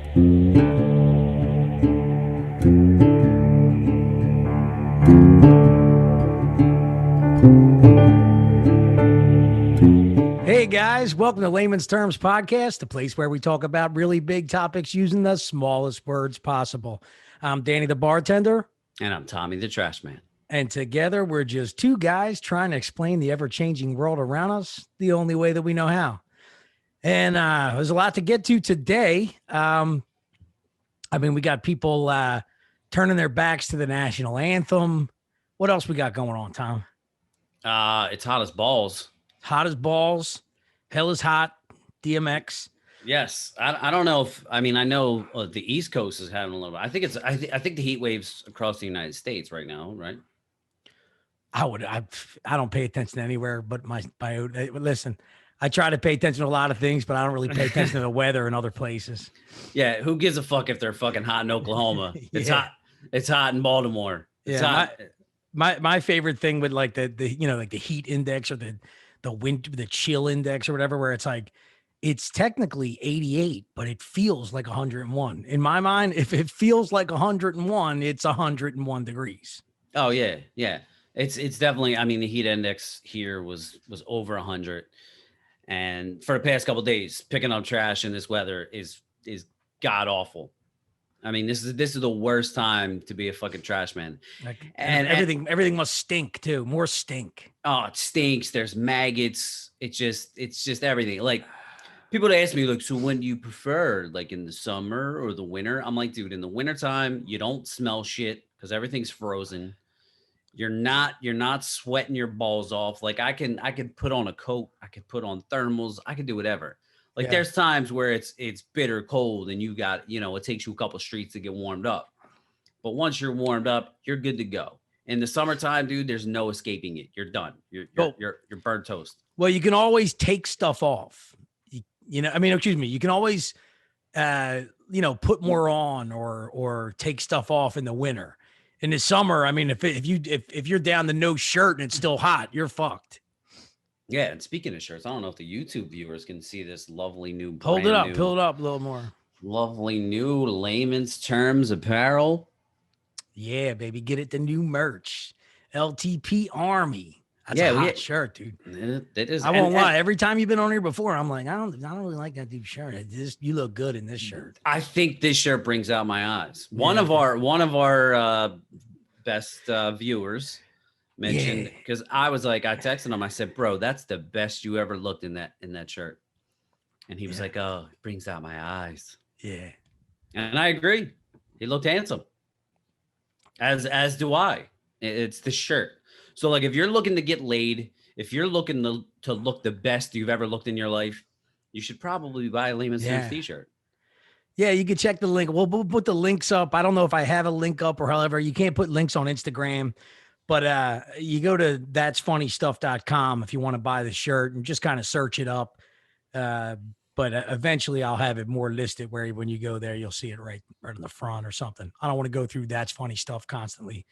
Hey guys, welcome to Layman's Terms Podcast, the place where we talk about really big topics using the smallest words possible. I'm Danny the bartender, And I'm Tommy the trash man. and together we're just two guys trying to explain the ever-changing world around us the only way that we know how. And there's a lot to get to today. We got people turning their backs to the national anthem. What else we got going on, Tom? It's hot as balls. Hot as balls. Hell is hot. DMX. Yes, I don't know if I know the East Coast is having a little bit. I think it's I think the heat waves across the United States right now, right? I don't pay attention anywhere but my listen. I try to pay attention to a lot of things, but I don't really pay attention to the weather in other places. Yeah, who gives a fuck if they're fucking hot in Oklahoma? It's Yeah. hot. It's hot in Baltimore. It's Yeah, hot. my favorite thing with like the like the heat index or the chill index or whatever, where it's like it's technically 88, but it feels like 101. In my mind, if it feels like 101, it's 101 degrees. Oh yeah, yeah. It's definitely. I mean, the heat index here was over 100, and for the past couple of days, picking up trash in this weather is god awful. I mean, this is the worst time to be a fucking trash man. Like, And everything must stink too. More stink. oh, it stinks. There's maggots. It's just everything. Like people ask me, like, so when do you prefer, like in the summer or the winter? I'm like, dude, in the wintertime, you don't smell shit because everything's frozen. You're not sweating your balls off. Like I can put on a coat, I could put on thermals, I can do whatever. Like Yeah. there's times where it's bitter cold and you got, it takes you a couple streets to get warmed up. But once you're warmed up, you're good to go. In the summertime, dude, there's no escaping it. You're done. You're burnt toast. Well, you can always take stuff off. Excuse me. You can always, put more on or take stuff off in the winter. In the summer, I mean, if you're down to no shirt and it's still hot, you're fucked. Yeah, and speaking of shirts, I don't know if the YouTube viewers can see this lovely new. Pull it up a little more. Lovely new Layman's Terms apparel. Yeah, baby, get it the new merch. LTP Army. That's a hot shirt, dude. It is. I won't lie. Every time you've been on here before, I'm like, I don't really like that dude shirt. You look good in this shirt. I think this shirt brings out my eyes. One of our best viewers mentioned, because I was like, I texted him. I said, bro, that's the best you ever looked in that shirt. And he was like, oh, it brings out my eyes. Yeah. And I agree. He looked handsome. As do I. It's the shirt. So like if you're looking to get laid, if you're looking to look the best you've ever looked in your life, you should probably buy a Layman's Terms t-shirt. Yeah, you can check the link. We'll put the links up. I don't know if I have a link up or however. You can't put links on Instagram, but you go to that'sfunnystuff.com if you want to buy the shirt and just kind of search it up. But eventually I'll have it more listed where when you go there, you'll see it right in the front or something. I don't want to go through That's Funny Stuff constantly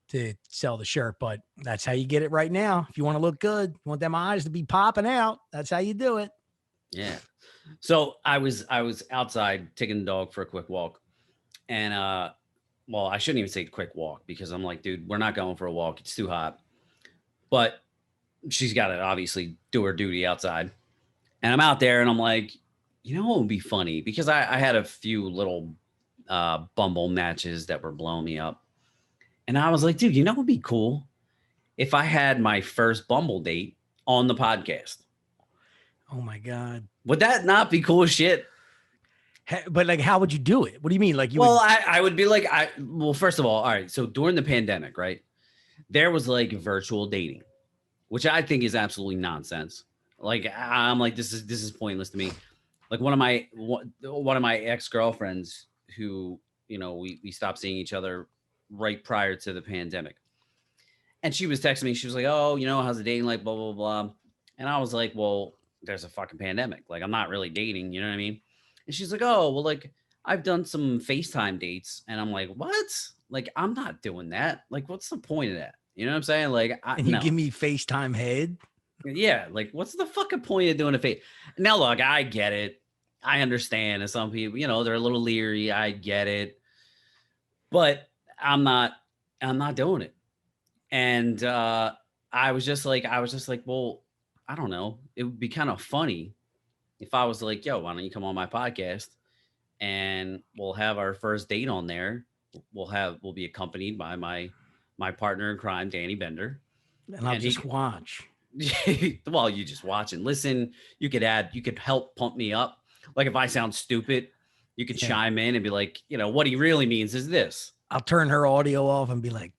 to sell the shirt, but that's how you get it right now. If you want to look good, you want them eyes to be popping out, that's how you do it. Yeah. So I was outside taking the dog for a quick walk, and well, I shouldn't even say quick walk because I'm like, dude, we're not going for a walk. It's too hot. But she's got to obviously do her duty outside, and I'm out there, and I'm like, what would be funny, because I had a few little Bumble matches that were blowing me up. And I was like, dude, what would be cool if I had my first Bumble date on the podcast? Oh my God. Would that not be cool as shit? But like, how would you do it? What do you mean? Like I would be like, first of all right. So during the pandemic, right, there was like virtual dating, which I think is absolutely nonsense. Like, I'm like, this is pointless to me. Like one of my ex-girlfriends who, we stopped seeing each other right prior to the pandemic. And she was texting me. She was like, oh, how's the dating like, blah, blah, blah. And I was like, well, there's a fucking pandemic. Like, I'm not really dating. You know what I mean? And she's like, oh, well, like, I've done some FaceTime dates. And I'm like, what? Like, I'm not doing that. Like, what's the point of that? You know what I'm saying? Like, give me FaceTime head? Yeah. Like, what's the fucking point of doing a face? Now, look, I get it. I understand. And some people, they're a little leery. I get it. But I'm not, I'm not doing it. And I was just like, well, I don't know. It would be kind of funny if I was like, yo, why don't you come on my podcast and we'll have our first date on there. We'll be accompanied by my partner in crime, Danny Bender. And I'll And just he watch. well, you just watch and listen. You could help pump me up. Like if I sound stupid, you could Yeah. chime in and be like, what he really means is this. I'll turn her audio off and be like,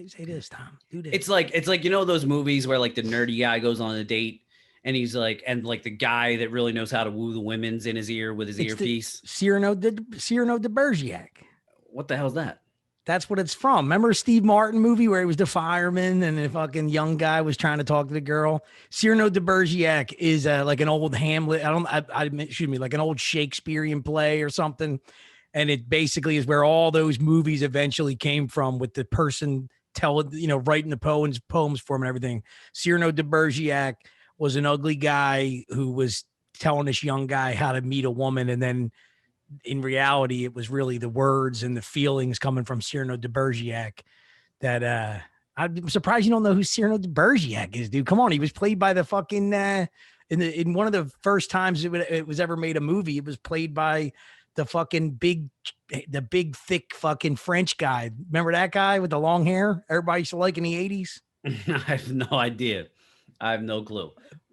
say this, Tom. Do this. It's like those movies where like the nerdy guy goes on a date and he's like, and like the guy that really knows how to woo the women's in his ear with his earpiece. Cyrano de Bergerac. What the hell's that? That's what it's from. Remember Steve Martin movie where he was the fireman and the fucking young guy was trying to talk to the girl? Cyrano de Bergerac is like an old Hamlet. Excuse me, like an old Shakespearean play or something. And it basically is where all those movies eventually came from, with the person writing the poems for him and everything. Cyrano de Bergerac was an ugly guy who was telling this young guy how to meet a woman, and then in reality, it was really the words and the feelings coming from Cyrano de Bergerac that I'm surprised you don't know who Cyrano de Bergerac is, dude. Come on. He was played by the fucking in one of the first times it was ever made a movie. It was played by the fucking big, thick fucking French guy. Remember that guy with the long hair everybody used to like in the 80s? I have no idea. I have no clue.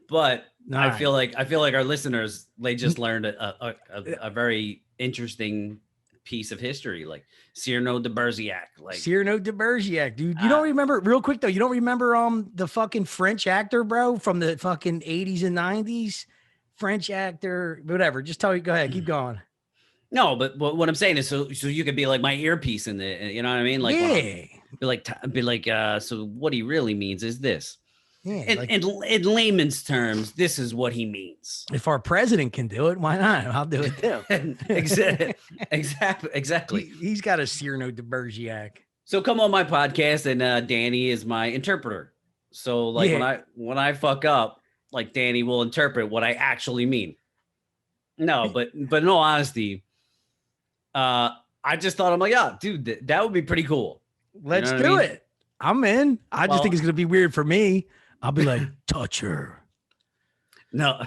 But All feel like our listeners, they just learned a very interesting piece of history, like Cyrano de Bergerac. Like Cyrano de Bergerac, dude. You don't remember, real quick though, you don't remember the fucking French actor, bro, from the fucking 80s and 90s? French actor, whatever. Just tell you, go ahead, keep going. No, but what I'm saying is so you could be like my earpiece in the, you know what I mean? Like, be like, so what he really means is this. Yeah, in layman's terms, this is what he means. If our president can do it, why not? I'll do it too. Exactly. He's got a Cyrano de Bergerac. So come on my podcast, and Danny is my interpreter. So like when I fuck up, like Danny will interpret what I actually mean. No, but in all honesty, I just thought, I'm like, yeah, dude, that would be pretty cool. Let's do it. I'm in. I just think it's gonna be weird for me. I'll be like, touch her. No.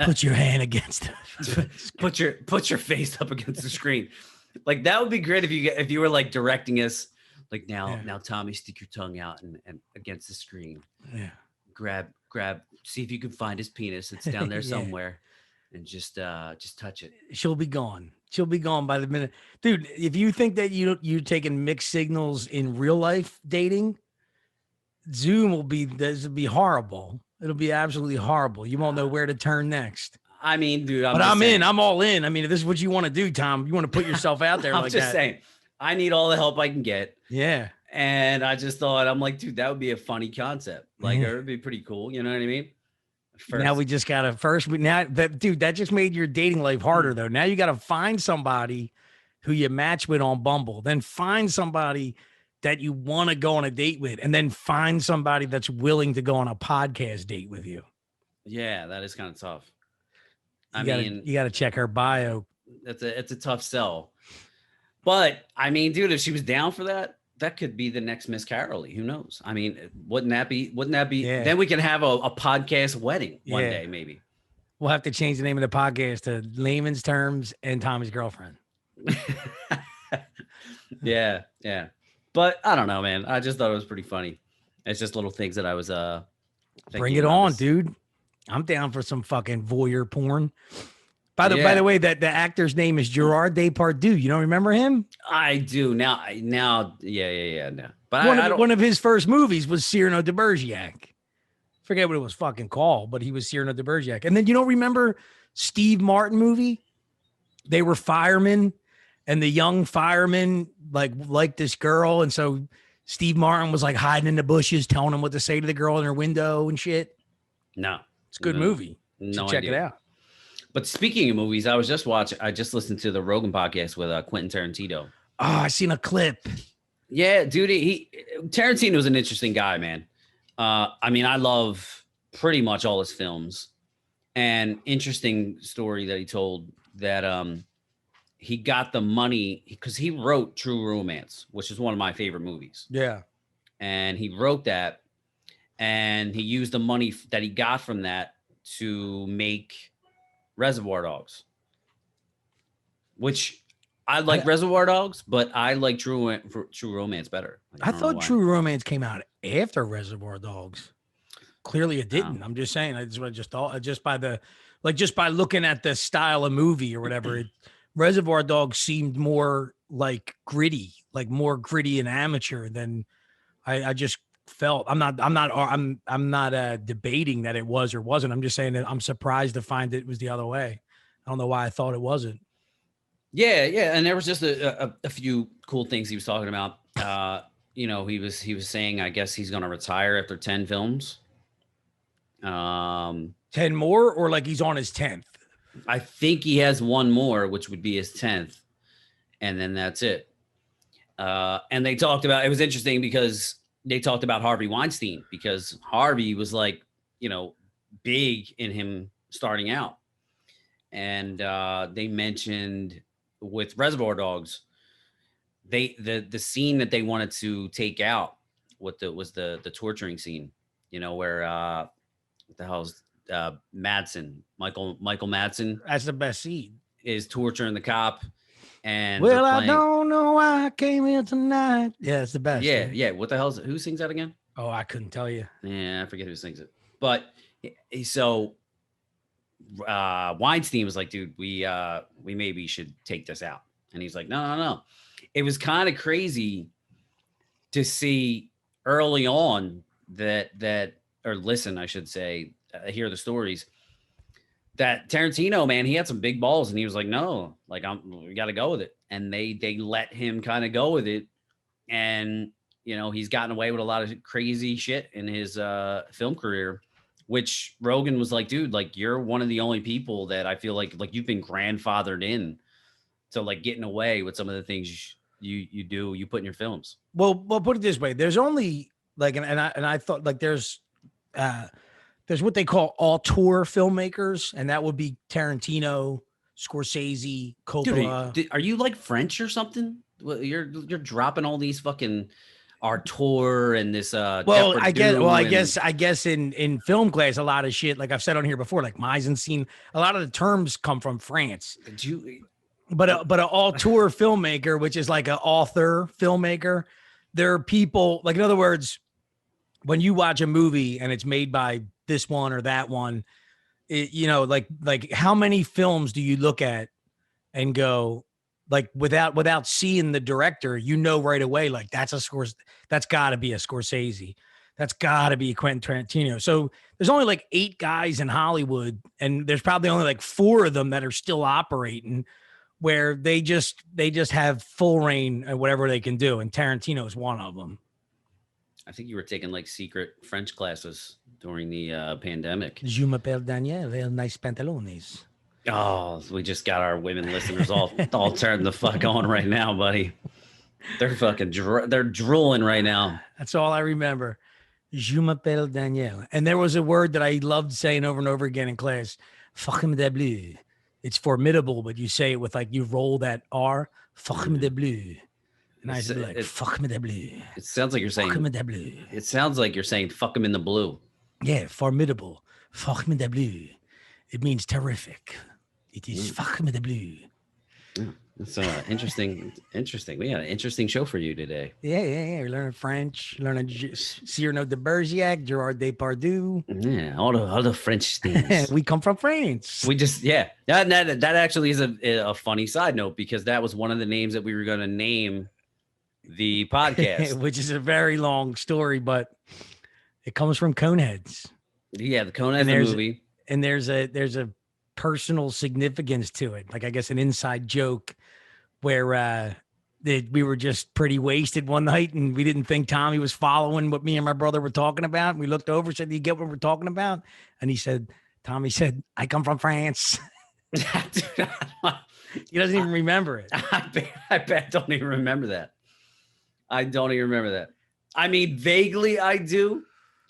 Put your hand against it. Put your face up against the screen. Like that would be great if you were like directing us, like now Tommy, stick your tongue out and against the screen. Yeah. Grab, see if you can find his penis. It's down there somewhere. And just touch it. She'll be gone. She'll be gone by the minute. Dude, if you think that you're taking mixed signals in real life dating, Zoom will be horrible. It'll be absolutely horrible. You won't know where to turn next. I mean, dude, I'm in. I'm all in. I mean, if this is what you want to do, Tom, you want to put yourself out there I'm like just saying, I need all the help I can get. Yeah. And I just thought, I'm like, dude, that would be a funny concept. Like, it would be pretty cool. You know what I mean? First. Now we just got to dude, that just made your dating life harder though. Now you got to find somebody who you match with on Bumble, then find somebody that you want to go on a date with, and then find somebody that's willing to go on a podcast date with you. Yeah, that is kind of tough. You got to check her bio. It's a tough sell. But I mean, dude, if she was down for that, that could be the next Miss Carolee. Who knows? I mean, wouldn't that be? Yeah. Then we can have a podcast wedding one day, maybe. We'll have to change the name of the podcast to Layman's Terms and Tommy's Girlfriend. Yeah. But I don't know, man. I just thought it was pretty funny. It's just little things that I was bring it on, dude. I'm down for some fucking voyeur porn. By the way, that the actor's name is Gerard Depardieu. You don't remember him? I do now. Yeah. No. But one of his first movies was Cyrano de Bergerac. Forget what it was fucking called, but he was Cyrano de Bergerac. And then you don't remember Steve Martin movie? They were firemen, and the young fireman liked this girl, and so Steve Martin was like hiding in the bushes, telling him what to say to the girl in her window and shit. No, it's a good movie. No, check it out. But speaking of movies, I just listened to the Rogan podcast with Quentin Tarantino. Oh, I seen a clip. Yeah, dude, Tarantino was an interesting guy, man. I mean, I love pretty much all his films. And interesting story that he told that he got the money because he wrote True Romance, which is one of my favorite movies. Yeah. And he wrote that, and he used the money that he got from that to make Reservoir Dogs, which I like Reservoir Dogs, but I like True Romance better. Like, I don't know thought why. True Romance came out after Reservoir Dogs. Clearly it No. didn't. I'm just saying. That's what I just thought. Just by looking at the style of movie or whatever, Reservoir Dogs seemed more like gritty, like more gritty and amateur than I just felt. I'm not debating that it was or wasn't. I'm just saying that I'm surprised to find it was the other way. I don't know why I thought it wasn't. Yeah, and there was just a few cool things he was talking about. He was saying, I guess he's going to retire after 10 films. 10 more, or like he's on his 10th? I think he has one more, which would be his 10th, and then that's it. And they talked about, it was interesting because they talked about Harvey Weinstein, because Harvey was like, big in him starting out. And they mentioned with Reservoir Dogs, the scene that they wanted to take out was the torturing scene, where what the hell's Michael Madsen. That's the best scene. Is torturing the cop. And well, I don't know why I came here tonight. Yeah, it's the best. Yeah. What the hell's who sings that again? Oh, I couldn't tell you. Yeah, I forget who sings it. But so Weinstein was like, dude, we maybe should take this out. And he's like, no. It was kind of crazy to see early on or listen, I should say, hear the stories that Tarantino, man, he had some big balls, and he was like, no, like we got to go with it. And they let him kind of go with it. And, he's gotten away with a lot of crazy shit in his film career, which Rogan was like, dude, like you're one of the only people that I feel like you've been grandfathered in to like getting away with some of the things you put in your films. Well, put it this way. There's only like, and I thought like there's what they call auteur filmmakers, and that would be Tarantino, Scorsese, Coppola. Dude, are you like French or something? You're dropping all these fucking auteur and this. Well, I guess in film class, a lot of shit, like I've said on here before, like mise en scene, a lot of the terms come from France. But an auteur filmmaker, which is like an author filmmaker, there are people like, in other words, when you watch a movie and it's made by this one or that one, like how many films do you look at and go like without seeing the director, right away, like that's gotta be a Scorsese. That's gotta be Quentin Tarantino. So there's only like 8 guys in Hollywood, and there's probably only like 4 of them that are still operating, where they just have full reign at whatever they can do. And Tarantino is one of them. I think you were taking like secret French classes during the pandemic. Je m'appelle Daniel, very nice pantalones. Oh, we just got our women listeners all turned the fuck on right now, buddy. They're fucking they're drooling right now. That's all I remember. Je m'appelle Daniel. And there was a word that I loved saying over and over again in class. Formidable. It's formidable, but you say it with like, you roll that R. Formidable. And I said like, formidable. It sounds like you're saying formidable. It sounds like you're saying fuck him in the blue. Yeah, formidable. Formidable. It means terrific. It is formidable. It's interesting. We had an interesting show for you today. Yeah. We're learning French, learning Cyrano Di Bergerac, Gerard Depardieu. Yeah, all the French things. We come from France. We just, that actually is a funny side note, because that was one of the names that we were going to name the podcast. Which is a very long story, but it comes from Coneheads. Yeah, the Coneheads movie. And there's a personal significance to it. Like, I guess an inside joke where we were just pretty wasted one night, and we didn't think Tommy was following what me and my brother were talking about. And we looked over, said, "Do you get what we're talking about?" And Tommy said, "I come from France." He doesn't even remember it. I bet don't even remember that. I don't even remember that. I mean, vaguely I do,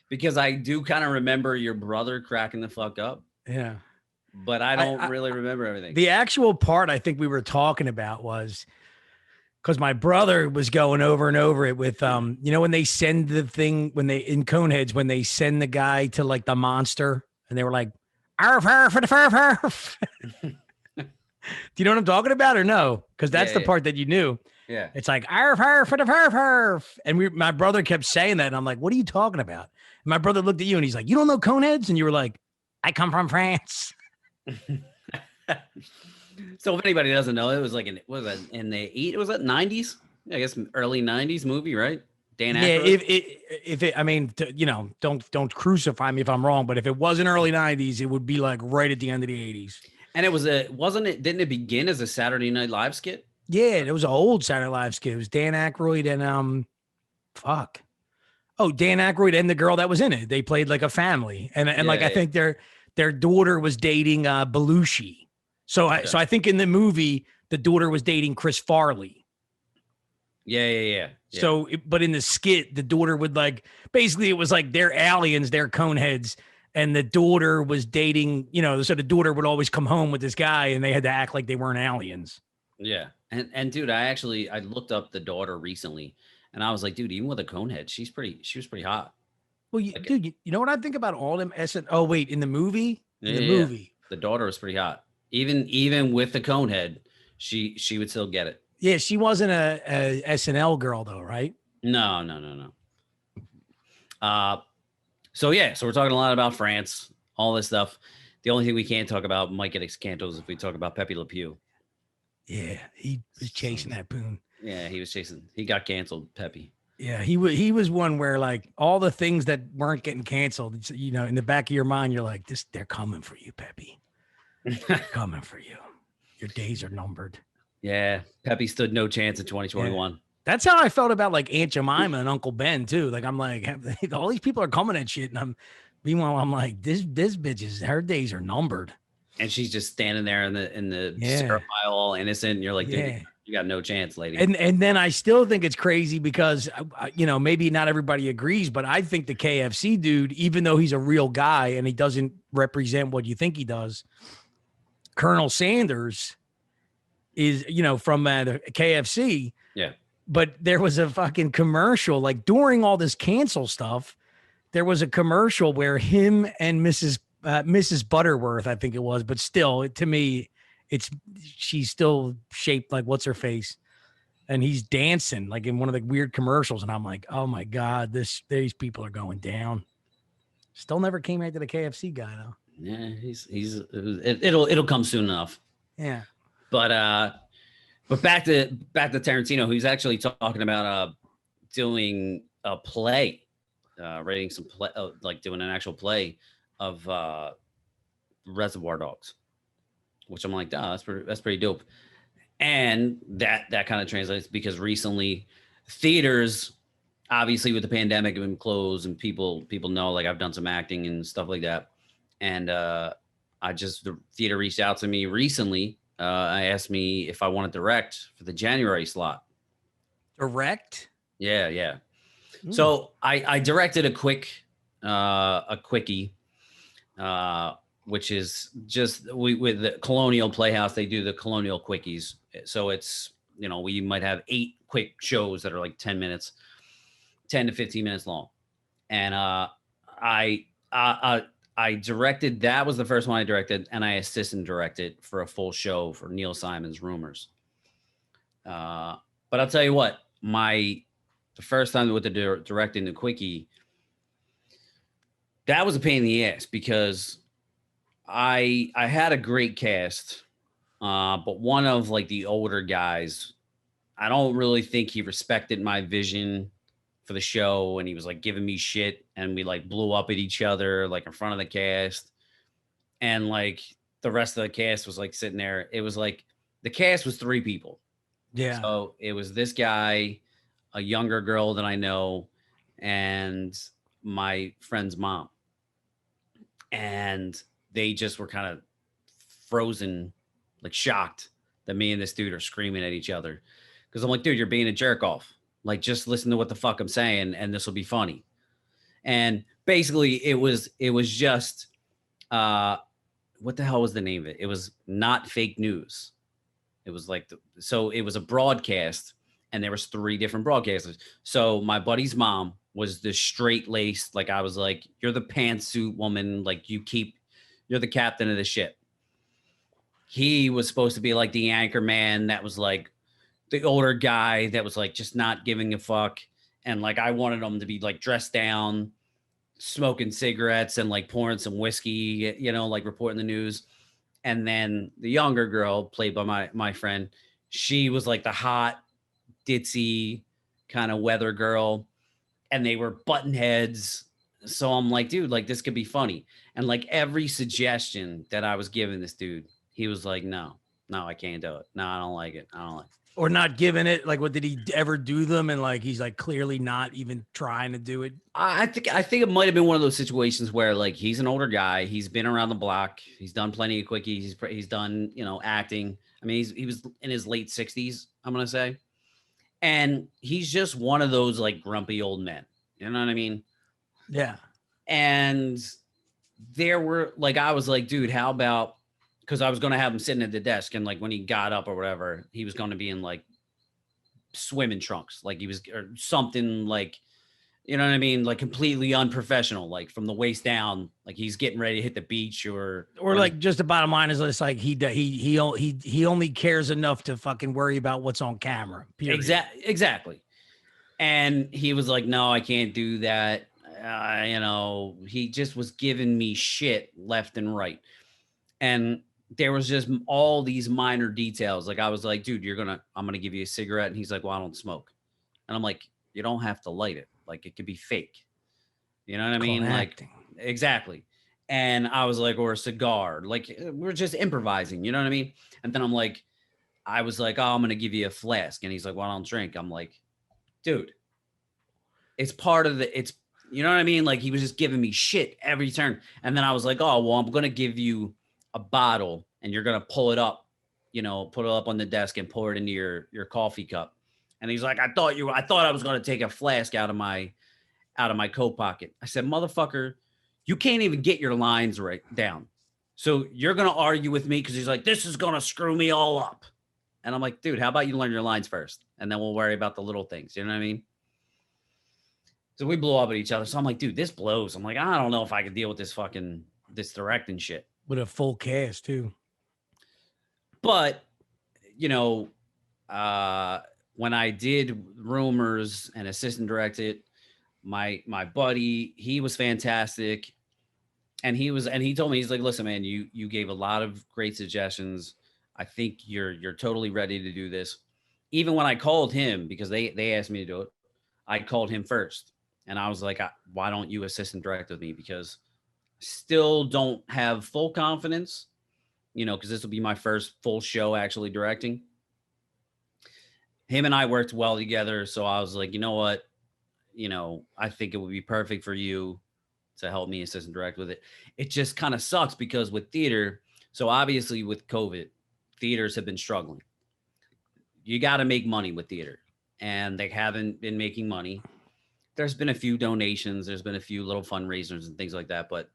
because I do kind of remember your brother cracking the fuck up. Yeah. but I don't really remember everything. The actual part I think we were talking about was because my brother was going over and over it with when they send the thing in Coneheads when they send the guy to like the monster and they were like arf arf arf arf arf. Do you know what I'm talking about or no? Because that's the part that you knew. Yeah. It's like arf arf arf arf arf. And my brother kept saying that and I'm like, what are you talking about? And my brother looked at you and he's like, you don't know Coneheads? And you were like, I come from France. So if anybody doesn't know, it was like in the 90s? I guess early 90s movie, right? Dan Aykroyd. Yeah, don't crucify me if I'm wrong, but if it wasn't early 90s, it would be like right at the end of the 80s. And didn't it begin as a Saturday Night Live skit? Yeah, it was an old Saturday Night Live skit. It was Dan Aykroyd and Dan Aykroyd and the girl that was in it. They played like a family. I think their daughter was dating Belushi. So I think in the movie, the daughter was dating Chris Farley. Yeah. So, but in the skit, the daughter would basically it was like they're aliens, they're Coneheads, and the daughter was dating, so the daughter would always come home with this guy and they had to act like they weren't aliens. Yeah. And dude, I looked up the daughter recently and I was like, dude, even with a Conehead, she was pretty hot. Well, dude, you know what I think about all them in the movie? Movie. The daughter was pretty hot. Even with the Conehead, she would still get it. Yeah, she wasn't a SNL girl though, right? No. So we're talking a lot about France, all this stuff. The only thing we can't talk about might get canceled if we talk about Pepe Le Pew. Yeah, he was chasing that poon. Yeah, he got canceled, Pepe. Yeah, he was one where like all the things that weren't getting canceled, in the back of your mind, you're like, they're coming for you, Pepe. They're coming for you. Your days are numbered. Yeah, Pepe stood no chance in 2021. Yeah. That's how I felt about like Aunt Jemima and Uncle Ben too. Like I'm like, all these people are coming at shit, and meanwhile I'm like, this bitch her days are numbered. And she's just standing there in the syrup aisle, all innocent, and you're like, dude, you got no chance, lady. And then I still think it's crazy because maybe not everybody agrees, but I think the KFC dude, even though he's a real guy and he doesn't represent what you think he does, Colonel Sanders is, from the KFC. Yeah. But there was a fucking commercial, like during all this cancel stuff, there was a commercial where him and Mrs. Butterworth, I think it was, but still, to me, she's still shaped like what's her face, and he's dancing like in one of the weird commercials, and I'm like, oh my god, these people are going down. Still never came out to the KFC guy though. Yeah, it'll come soon enough. Yeah, but back to Tarantino, who's actually talking about doing a play, writing some play, like doing an actual play of Reservoir Dogs, which I'm like, that's pretty dope. And that kind of translates because recently theaters, obviously with the pandemic, have been closed, and people know like I've done some acting and stuff like that. And the theater reached out to me recently. I asked me if I want to direct for the January slot. Direct? Yeah. Mm. So I directed a quickie, which is just with the Colonial Playhouse. They do the Colonial Quickies. So it's, we might have 8 quick shows that are like 10 to 15 minutes long. And I directed, that was the first one I directed, and I assistant directed for a full show for Neil Simon's Rumors. But I'll tell you what, the first time with the directing the quickie, that was a pain in the ass because I had a great cast, but one of like the older guys, I don't really think he respected my vision for the show, and he was like giving me shit, and we like blew up at each other like in front of the cast, and like the rest of the cast was like sitting there. It was like the cast was 3 people. Yeah. So it was this guy, a younger girl that I know, and my friend's mom, and they just were kind of frozen, like shocked that me and this dude are screaming at each other, because I'm like, dude, you're being a jerk off. Like, just listen to what the fuck I'm saying, and this will be funny. And basically, it was just what the hell was the name of it? It was not fake news. It was like so it was a broadcast, and there was three different broadcasters. So my buddy's mom was the straight laced, like I was like, you're the pantsuit woman, like you're the captain of the ship. He was supposed to be like the anchor man that was like the older guy that was like just not giving a fuck. And like I wanted him to be like dressed down, smoking cigarettes and like pouring some whiskey, like reporting the news. And then the younger girl, played by my friend, she was like the hot, ditzy kind of weather girl, and they were button heads. So I'm like, dude, like this could be funny. And like every suggestion that I was giving this dude, he was like, no, I can't do it. No, I don't like it. I don't like it. Or not giving it. Like, what did he ever do them? And like, he's like clearly not even trying to do it. I think it might have been one of those situations where like he's an older guy, he's been around the block, he's done plenty of quickies, he's done acting. I mean, he was in his late 60s, I'm gonna say, and he's just one of those like grumpy old men. You know what I mean? Yeah. And there were like, I was like, dude, how about, because I was gonna have him sitting at the desk, and like when he got up or whatever, he was gonna be in like swimming trunks, like he was or something like. You know what I mean? Like completely unprofessional, like from the waist down, like he's getting ready to hit the beach or like just the bottom line is it's like he only cares enough to fucking worry about what's on camera. Period. Exactly. And he was like, no, I can't do that. He just was giving me shit left and right. And there was just all these minor details. Like I was like, dude, I'm going to give you a cigarette. And he's like, well, I don't smoke. And I'm like, you don't have to light it. Like it could be fake. You know what I mean? Like exactly. And I was like, or a cigar, like we're just improvising, you know what I mean? And then I was like, oh, I'm going to give you a flask. And he's like, well, I don't drink. I'm like, dude, it's part of you know what I mean? Like he was just giving me shit every turn. And then I was like, oh, well, I'm going to give you a bottle and you're going to pull it up, put it up on the desk and pour it into your coffee cup. And he's like, I thought I was going to take a flask out of my coat pocket. I said, motherfucker, you can't even get your lines right down. So you're going to argue with me because he's like, this is going to screw me all up. And I'm like, dude, how about you learn your lines first? And then we'll worry about the little things. You know what I mean? So we blew up at each other. So I'm like, dude, this blows. I'm like, I don't know if I can deal with this directing shit. With a full cast too. But, when I did Rumors and assistant directed, my buddy, he was fantastic. And he told me, he's like, listen, man, you gave a lot of great suggestions. I think you're totally ready to do this. Even when I called him, because they asked me to do it, I called him first. And I was like, why don't you assistant direct with me? Because still don't have full confidence, because this will be my first full show actually directing. Him and I worked well together. So I was like, you know what? I think it would be perfect for you to help me assistant direct with it. It just kind of sucks because with theater, so obviously with COVID, theaters have been struggling. You got to make money with theater, and they haven't been making money. There's been a few donations, there's been a few little fundraisers and things like that, but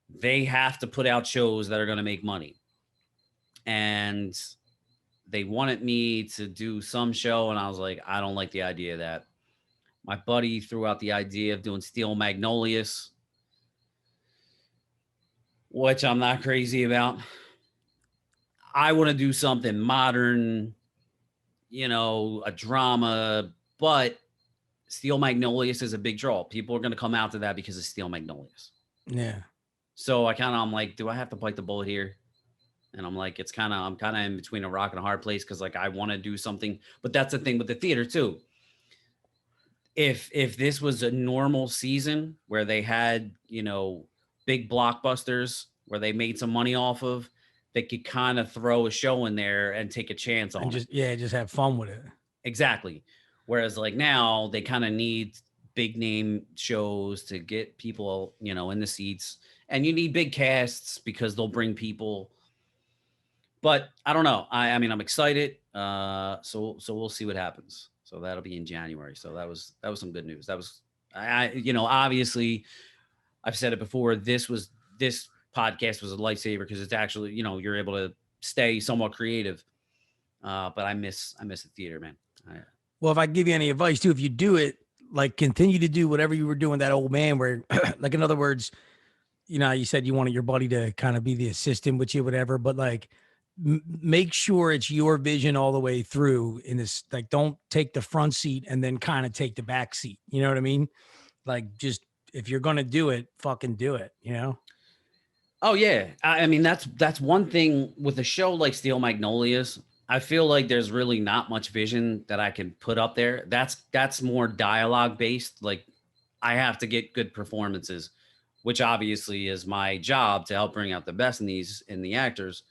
they have to put out shows that are going to make money. And they wanted me to do some show, and I was like, I don't like the idea of that. My buddy threw out the idea of doing Steel Magnolias, which I'm not crazy about. I want to do something modern, a drama, but Steel Magnolias is a big draw. People are going to come out to that because of Steel Magnolias. Yeah. So I'm like, do I have to bite the bullet here? And I'm like, I'm kind of in between a rock and a hard place because like I want to do something, but that's the thing with the theater too. If this was a normal season where they had, big blockbusters where they made some money off of, they could kind of throw a show in there and take a chance on it. Just have fun with it. Exactly. Whereas like now they kind of need big name shows to get people, in the seats, and you need big casts because they'll bring people. But I don't know. I mean, I'm excited. So we'll see what happens. So that'll be in January. So that was some good news. That was, obviously I've said it before. This podcast was a lifesaver because it's actually, you're able to stay somewhat creative. But I miss the theater, man. Well, if I give you any advice too, if you do it, like continue to do whatever you were doing that old man where like, in other words, you said you wanted your buddy to kind of be the assistant with you, whatever, but like make sure it's your vision all the way through in this, like, don't take the front seat and then kind of take the back seat. You know what I mean? Like, just, if you're going to do it, fucking do it, Oh yeah. I mean, that's one thing with a show like Steel Magnolias. I feel like there's really not much vision that I can put up there. That's more dialogue based. Like, I have to get good performances, which obviously is my job to help bring out the best in the actors.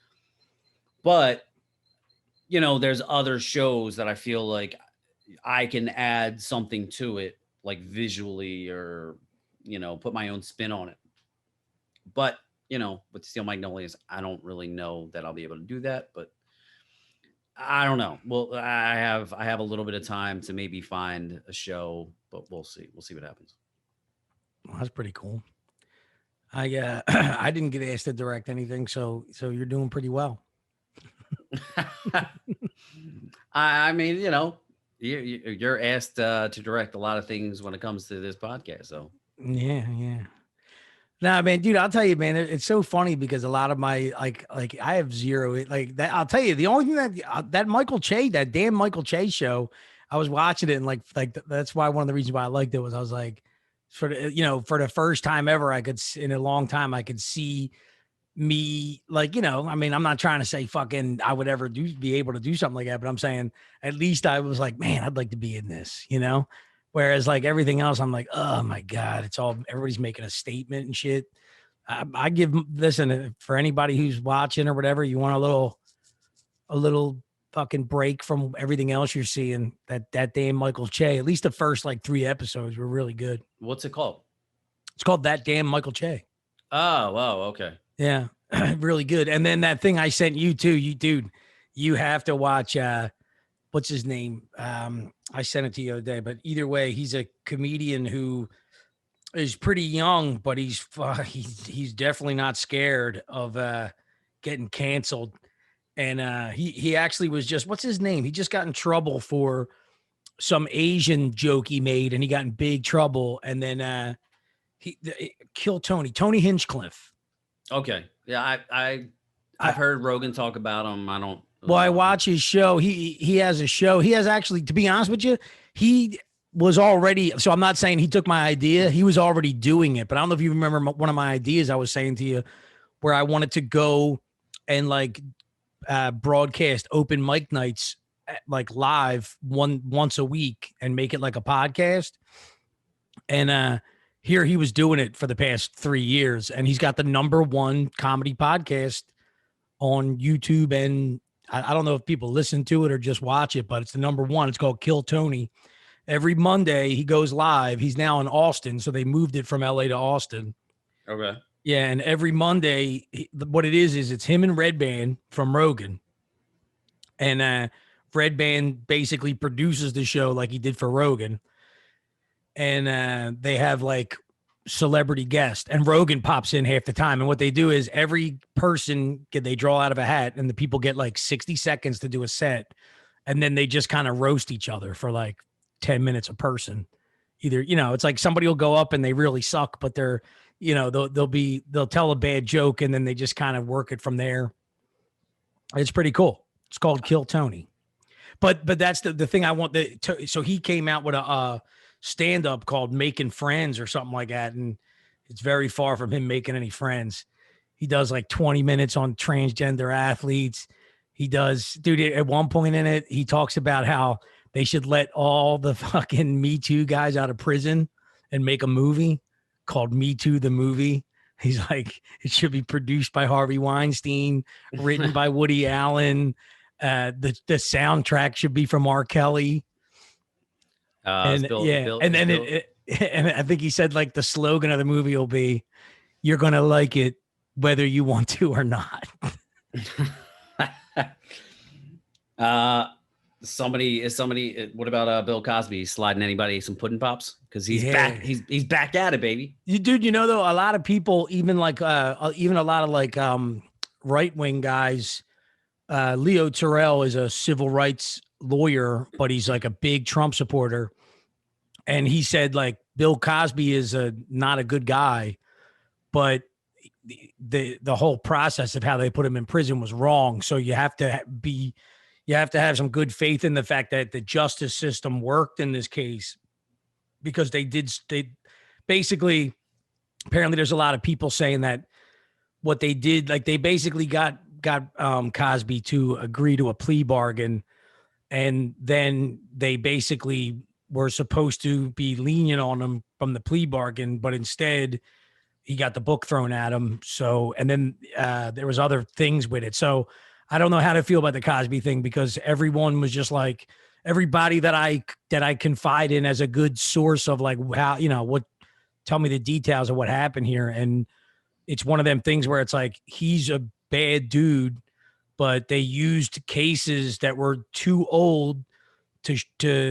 But, there's other shows that I feel like I can add something to it, like visually, or, put my own spin on it. But, with Steel Magnolias, I don't really know that I'll be able to do that, but I don't know. Well, I have a little bit of time to maybe find a show, but we'll see. We'll see what happens. Well, that's pretty cool. I I didn't get asked to direct anything, so you're doing pretty well. I mean, you're asked to direct a lot of things when it comes to this podcast. So yeah. Nah, man, dude, I'll tell you, man, it's so funny because a lot of my like I have zero like that. I'll tell you, the only thing that Michael Che, that damn Michael Che show, I was watching it and like that's why one of the reasons why I liked it was I was like, for the first time ever, in a long time, I could see me, like, I mean, I'm not trying to say fucking I would ever be able to do something like that, but I'm saying at least I was like, man, I'd like to be in this, Whereas like everything else, I'm like, oh my God, everybody's making a statement and shit. I listen, for anybody who's watching or whatever, you want a little fucking break from everything else you're seeing, that damn Michael Che, at least the first like 3 episodes were really good. What's it called? It's called That Damn Michael Che. Oh, wow. Okay. Yeah. Really good. And then that thing I sent you too, dude, you have to watch, what's his name? I sent it to you the other day, but either way, he's a comedian who is pretty young, but he's definitely not scared of getting canceled. And he actually was just, what's his name? He just got in trouble for some Asian joke he made, and he got in big trouble. And then he killed Tony Hinchcliffe. Okay, yeah, I've heard Rogan talk about him. I don't. Well, I watch his show. He has a show. He has actually, to be honest with you, he was already, so I'm not saying he took my idea. He was already doing it. But I don't know if you remember one of my ideas I was saying to you, where I wanted to go and like broadcast open mic nights like live once a week and make it like a podcast. And here he was doing it for the past 3 years, and he's got the #1 comedy podcast on YouTube, and I don't know if people listen to it or just watch it, but it's the #1. It's called Kill Tony. Every Monday he goes live. He's now in Austin, so they moved it from LA to Austin. Okay. Yeah, and every Monday, what it is it's him and Redband from Rogan. And Redband basically produces the show like he did for Rogan. And they have like celebrity guests, and Rogan pops in half the time. And what they do is every person they draw out of a hat, and the people get like 60 seconds to do a set. And then they just kind of roast each other for like 10 minutes a person. Either, it's like somebody will go up and they really suck, but they're, they'll tell a bad joke, and then they just kind of work it from there. It's pretty cool. It's called Kill Tony. But that's the thing I want. So he came out with a stand-up called Making Friends or something like that, and it's very far from him making any friends. He does like 20 minutes on transgender athletes. He does, dude, at one point in it, he talks about how they should let all the fucking Me Too guys out of prison and make a movie called Me Too the Movie. He's like, it should be produced by Harvey Weinstein, written by Woody Allen. The soundtrack should be from R. Kelly. And I think he said like the slogan of the movie will be, "You're going to like it whether you want to or not." What about Bill Cosby sliding anybody some pudding pops? Because he's Yeah. back. He's back at it, baby. Dude, though, a lot of people, even even a lot of right wing guys, Leo Terrell is a civil rights lawyer, but he's like a big Trump supporter. And he said like Bill Cosby is not a good guy, but the whole process of how they put him in prison was wrong. So you have to have some good faith in the fact that the justice system worked in this case, because they basically, apparently there's a lot of people saying that what they did, like they basically got Cosby to agree to a plea bargain, and then they basically were supposed to be lenient on him from the plea bargain, but instead he got the book thrown at him. So, and then there was other things with it. So I don't know how to feel about the Cosby thing, because everyone was just like, everybody that I confide in as a good source of like how, tell me the details of what happened here. And it's one of them things where it's like, he's a bad dude, but they used cases that were too old to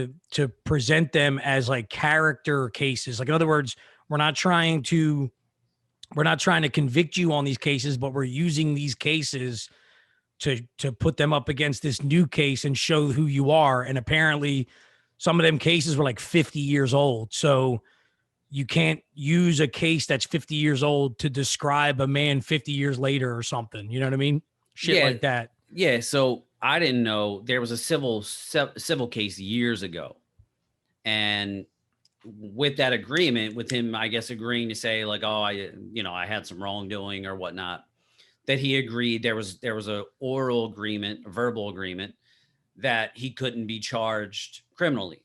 present them as like character cases. Like, in other words, we're not trying to convict you on these cases, but we're using these cases to put them up against this new case and show who you are. And apparently some of them cases were like 50 years old. So you can't use a case that's 50 years old to describe a man 50 years later or something. You know what I mean? Shit like that. Yeah. So I didn't know there was a civil case years ago. And with that agreement, with him, I guess, agreeing to say like, oh, I had some wrongdoing or whatnot, that he agreed there was a oral agreement, a verbal agreement, that he couldn't be charged criminally.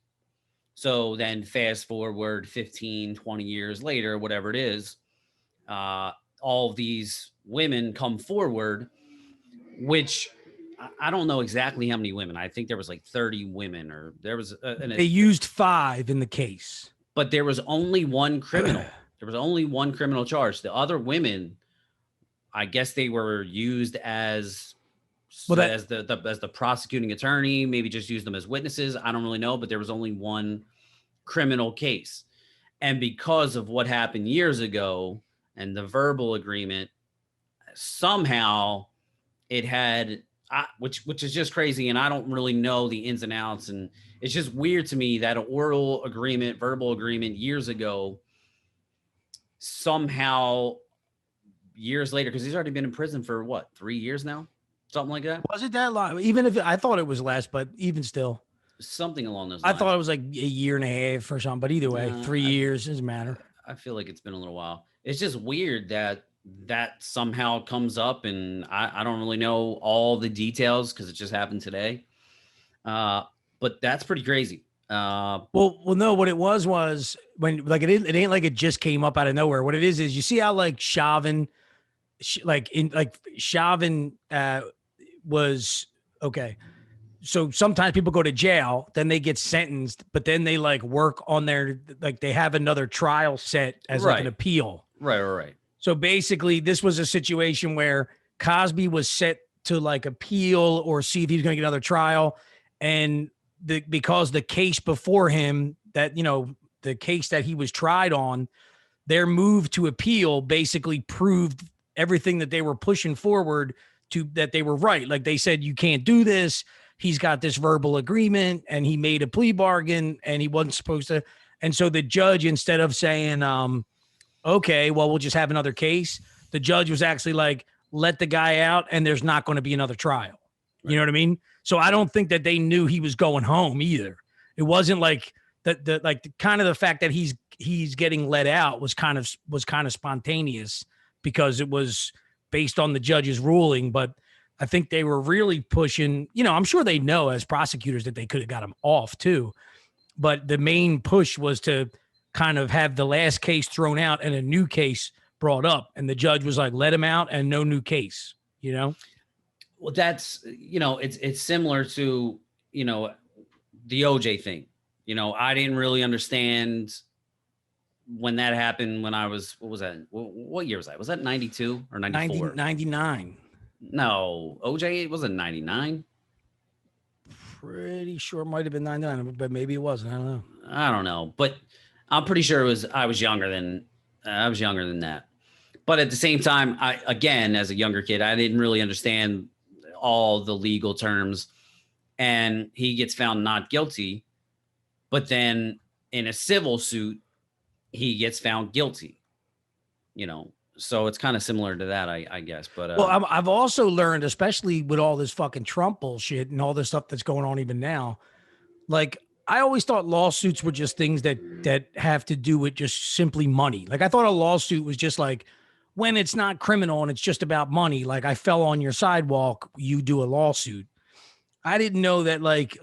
So then fast forward 15, 20 years later, whatever it is, all these women come forward, which I don't know exactly how many women. I think there was like 30 women, or there was. They used 5 in the case. But there was only one criminal. There was only one criminal charge. The other women, I guess they were used as the prosecuting attorney, maybe just used them as witnesses. I don't really know, but there was only one criminal case. And because of what happened years ago and the verbal agreement, somehow it had, which is just crazy. And I don't really know the ins and outs. And it's just weird to me that an oral agreement, verbal agreement years ago, somehow years later, because he's already been in prison for what, 3 years now? Something like that. Was it that long? Even if I thought it was less, but even still. Something along those lines. I thought it was like a year and a half or something, but either way, 3 years doesn't matter. I feel like it's been a little while. It's just weird that somehow comes up, and I don't really know all the details because it just happened today. But that's pretty crazy. Well, no, what it was when like it ain't like it just came up out of nowhere. What it is you see how like Chauvin was okay. So sometimes people go to jail, then they get sentenced, but then they like work on they have another trial set as like an appeal. Right. So basically this was a situation where Cosby was set to like appeal or see if he was going to get another trial. And because the case before him that, the case that he was tried on, their move to appeal basically proved everything that they were pushing forward to, that they were right. Like they said, you can't do this. He's got this verbal agreement and he made a plea bargain and he wasn't supposed to. And so the judge, instead of saying, okay, well, we'll just have another case, the judge was actually like, let the guy out and there's not going to be another trial. You know what I mean? So I don't think that they knew he was going home either. It wasn't like kind of the fact that he's getting let out was kind of spontaneous because it was based on the judge's ruling. But I think they were really pushing, I'm sure they know as prosecutors that they could have got him off too. But the main push was to kind of have the last case thrown out and a new case brought up. And the judge was like, let him out and no new case, Well, that's, it's similar to, the OJ thing. I didn't really understand when that happened when I was, what was that? What year was that? Was that 92 or 94? 99. No, OJ wasn't 99. pretty sure it might have been 99, but maybe it wasn't. I don't know, but I'm pretty sure it was. I was younger than that. But at the same time, again, as a younger kid, I didn't really understand all the legal terms, and he gets found not guilty. But then in a civil suit, he gets found guilty. So it's kind of similar to that, I guess. But well, I've also learned, especially with all this fucking Trump bullshit and all this stuff that's going on even now, like I always thought lawsuits were just things that have to do with just simply money. Like I thought a lawsuit was just like when it's not criminal and it's just about money. Like I fell on your sidewalk, you do a lawsuit. I didn't know that. Like,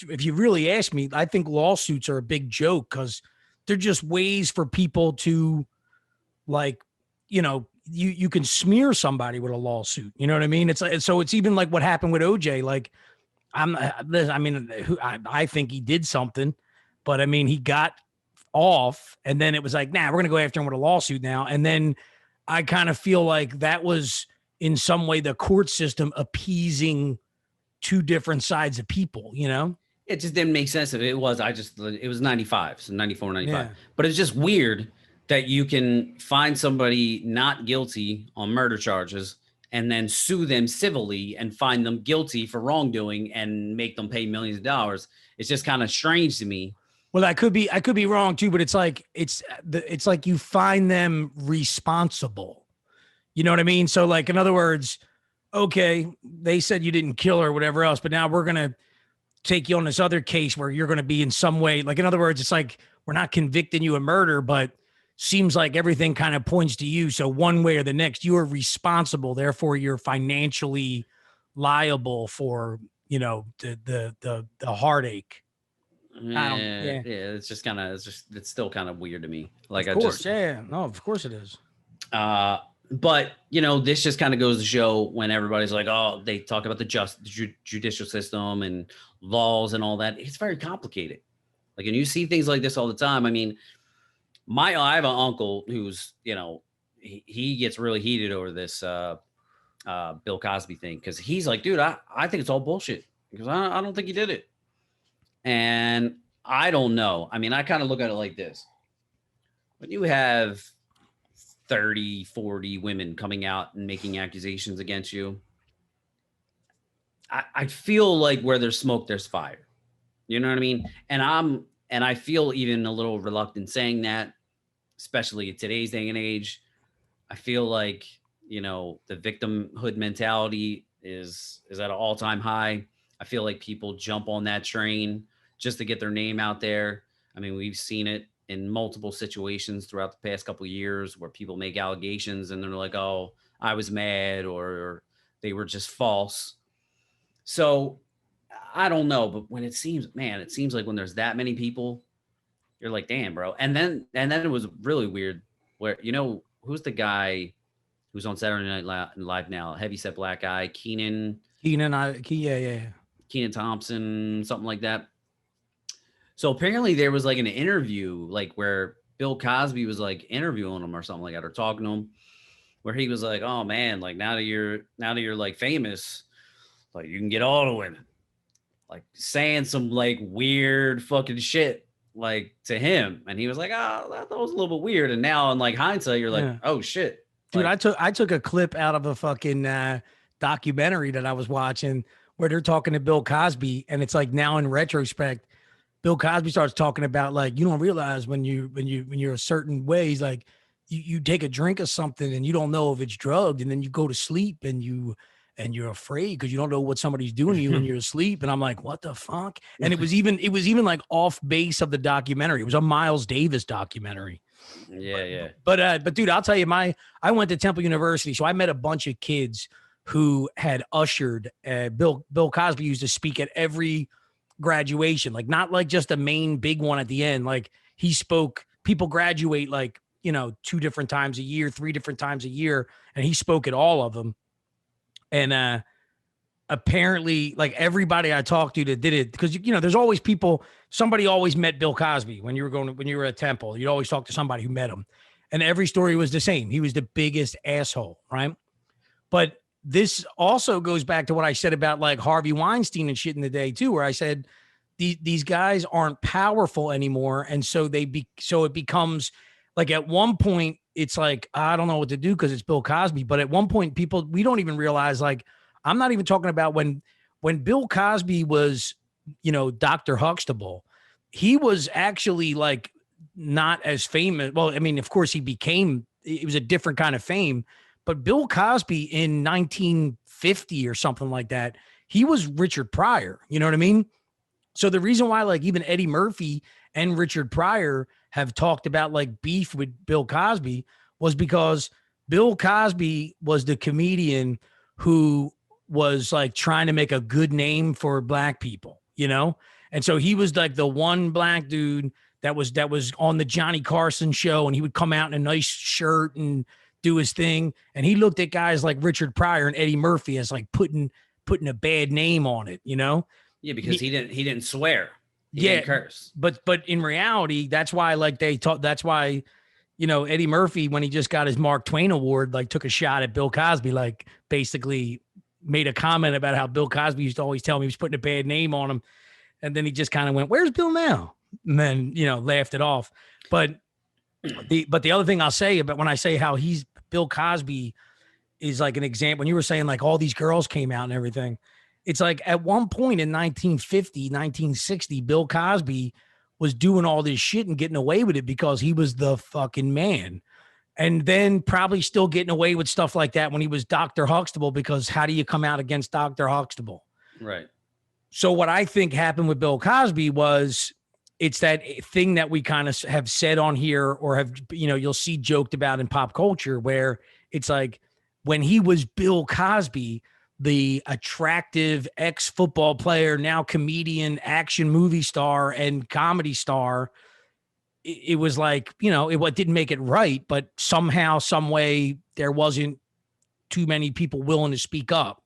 if you really ask me, I think lawsuits are a big joke because they're just ways for people to, like, you can smear somebody with a lawsuit. You know what I mean? It's like, so it's even like what happened with OJ. Like, I think he did something, but I mean, he got off, and then it was like, nah, we're gonna go after him with a lawsuit now. And then I kind of feel like that was in some way the court system appeasing two different sides of people, It just didn't make sense. If it was 95, so 94, 95. Yeah. But it's just weird that you can find somebody not guilty on murder charges and then sue them civilly and find them guilty for wrongdoing and make them pay millions of dollars. It's just kind of strange to me. Well, I could be wrong too, but it's like you find them responsible. You know what I mean? So, like, in other words, okay, they said you didn't kill her or whatever else, but now we're gonna take you on this other case where you're gonna be in some way. Like, in other words, it's like we're not convicting you of murder, but seems like everything kind of points to you. So one way or the next, you are responsible. Therefore, you're financially liable for the heartache. It's just kind of it's still kind of weird to me. Like, of course, no, of course it is. But this just kind of goes to show when everybody's like, oh, they talk about the judicial system and laws and all that. It's very complicated. Like, and you see things like this all the time. I mean, I have an uncle who's, he gets really heated over this Bill Cosby thing because he's like, dude, I think it's all bullshit because I don't think he did it. And I don't know. I mean, I kind of look at it like this. When you have 30, 40 women coming out and making accusations against you, I feel like where there's smoke, there's fire. You know what I mean? And I feel even a little reluctant saying that, especially in today's day and age. I feel like, the victimhood mentality is at an all-time high. I feel like people jump on that train just to get their name out there. I mean, we've seen it in multiple situations throughout the past couple of years where people make allegations and they're like, oh, I was mad or they were just false. So I don't know, but when it seems like when there's that many people, you're like, damn, bro. And then it was really weird where, who's the guy who's on Saturday Night Live now? Heavyset black guy, Keenan Thompson, something like that. So apparently there was like an interview, like where Bill Cosby was like interviewing him or something like that, or talking to him, where he was like, oh man, like now that you're like famous, like you can get all the women, like saying some like weird fucking shit like to him. And he was like, oh, that was a little bit weird. And now in like hindsight, you're like, oh shit. Dude, like, I took a clip out of a fucking documentary that I was watching where they're talking to Bill Cosby, and it's like now in retrospect, Bill Cosby starts talking about like, you don't realize when you're a certain way, he's like, you take a drink of something and you don't know if it's drugged, and then you go to sleep and you're afraid because you don't know what somebody's doing to you when you're asleep. And I'm like, what the fuck? And it was even like off base of the documentary. It was a Miles Davis documentary. Yeah. But dude, I'll tell you, I went to Temple University, so I met a bunch of kids who had ushered. Bill Cosby used to speak at every graduation, like not like just a main big one at the end. Like he spoke, people graduate like, 2 different times a year, 3 different times a year, and he spoke at all of them. And apparently, like everybody I talked to that did it, because there's always people. Somebody always met Bill Cosby when you were at Temple. You'd always talk to somebody who met him, and every story was the same. He was the biggest asshole, right? But this also goes back to what I said about like Harvey Weinstein and shit in the day too, where I said these guys aren't powerful anymore. And so so it becomes like at one point, it's like, I don't know what to do because it's Bill Cosby. But at one point, we don't even realize, like, I'm not even talking about when Bill Cosby was, Dr. Huxtable, he was actually like not as famous. Well, I mean, of course it was a different kind of fame, but Bill Cosby in 1950 or something like that, he was Richard Pryor. You know what I mean? So the reason why like even Eddie Murphy and Richard Pryor have talked about like beef with Bill Cosby was because Bill Cosby was the comedian who was like trying to make a good name for black people, And so he was like the one black dude that was on the Johnny Carson show, and he would come out in a nice shirt and do his thing. And he looked at guys like Richard Pryor and Eddie Murphy as like putting a bad name on it, Yeah, because he didn't swear. He Yeah, didn't curse. but in reality, that's why like that's why, Eddie Murphy, when he just got his Mark Twain award, like took a shot at Bill Cosby, like basically made a comment about how Bill Cosby used to always tell him he was putting a bad name on him. And then he just kind of went, "Where's Bill now?" And then, laughed it off. But the other thing I'll say about when I say how Bill Cosby is like an example, when you were saying like all these girls came out and everything, it's like at one point in 1950, 1960, Bill Cosby was doing all this shit and getting away with it because he was the fucking man. And then probably still getting away with stuff like that when he was Dr. Huxtable, because how do you come out against Dr. Huxtable? Right. So what I think happened with Bill Cosby was it's that thing that we kind of have said on here or have, you'll see joked about in pop culture, where it's like when he was Bill Cosby, the attractive ex-football player, now comedian, action movie star, and comedy star, it was like, it didn't make it right, but somehow, some way, there wasn't too many people willing to speak up.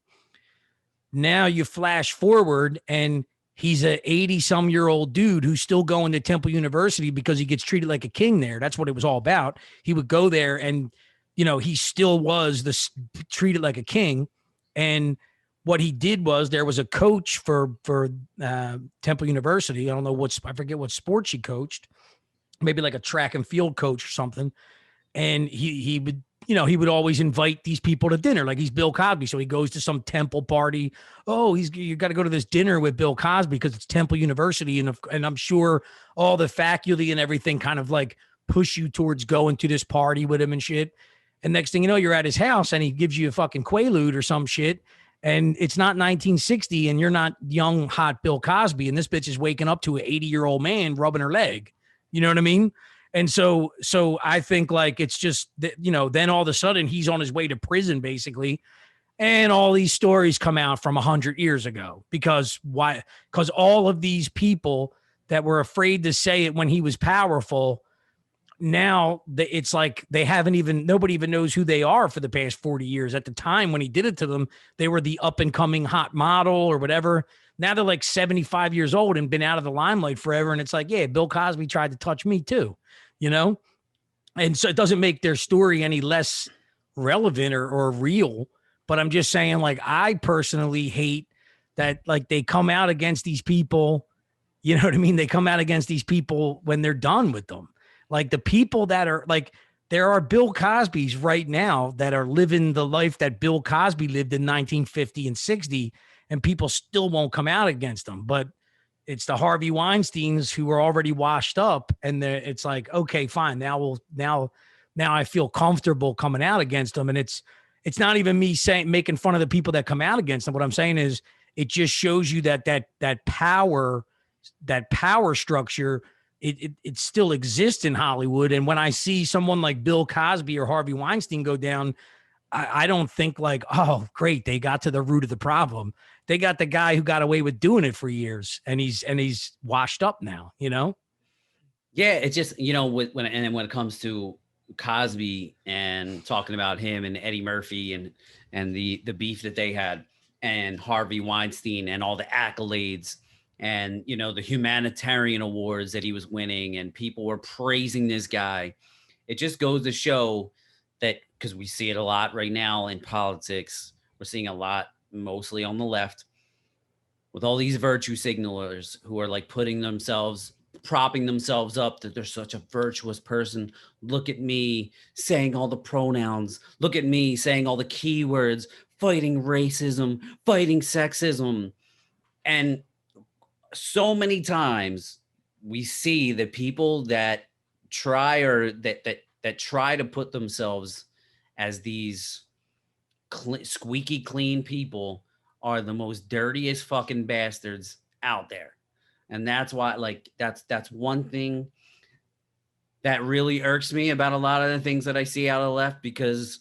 Now you flash forward and he's a 80-some-year-old dude who's still going to Temple University because he gets treated like a king there. That's what it was all about. He would go there and, he still was treated like a king. And what he did was there was a coach for Temple University. I don't know I forget what sport she coached, maybe like a track and field coach or something. And he would, he would always invite these people to dinner. Like he's Bill Cosby. So he goes to some Temple party. Oh, you got to go to this dinner with Bill Cosby because it's Temple University. And I'm sure all the faculty and everything kind of like push you towards going to this party with him and shit. And next thing you know, you're at his house and he gives you a fucking Quaalude or some shit. And it's not 1960 and you're not young, hot Bill Cosby. And this bitch is waking up to an 80-year-old man rubbing her leg. You know what I mean? And so I think like it's just that, then all of a sudden he's on his way to prison basically. And all these stories come out from 100 years ago because why? Because all of these people that were afraid to say it when he was powerful, now it's like nobody even knows who they are for the past 40 years. At the time when he did it to them, they were the up and coming hot model or whatever. Now they're like 75 years old and been out of the limelight forever. And it's like, yeah, Bill Cosby tried to touch me too, And so it doesn't make their story any less relevant or real. But I'm just saying, like, I personally hate that, like, they come out against these people. You know what I mean? They come out against these people when they're done with them. Like the people that are like, there are Bill Cosbys right now that are living the life that Bill Cosby lived in 1950 and 60, and people still won't come out against them. But it's the Harvey Weinsteins who are already washed up, and it's like, okay, fine. Now I feel comfortable coming out against them, and it's not even me making fun of the people that come out against them. What I'm saying is, it just shows you that power structure. It still exists in Hollywood. And when I see someone like Bill Cosby or Harvey Weinstein go down, I don't think like, oh, great, they got to the root of the problem. They got the guy who got away with doing it for years, and he's washed up now, Yeah, it's just, when it comes to Cosby and talking about him and Eddie Murphy and the beef that they had, and Harvey Weinstein and all the accolades and, the humanitarian awards that he was winning, and people were praising this guy. It just goes to show that, because we see it a lot right now in politics, we're seeing a lot, mostly on the left, with all these virtue signalers who are like propping themselves up that they're such a virtuous person. Look at me saying all the pronouns. Look at me saying all the keywords, fighting racism, fighting sexism. And so many times we see the people that try that try to put themselves as these squeaky clean people are the most dirtiest fucking bastards out there. And that's why, like, that's one thing that really irks me about a lot of the things that I see out of the left, because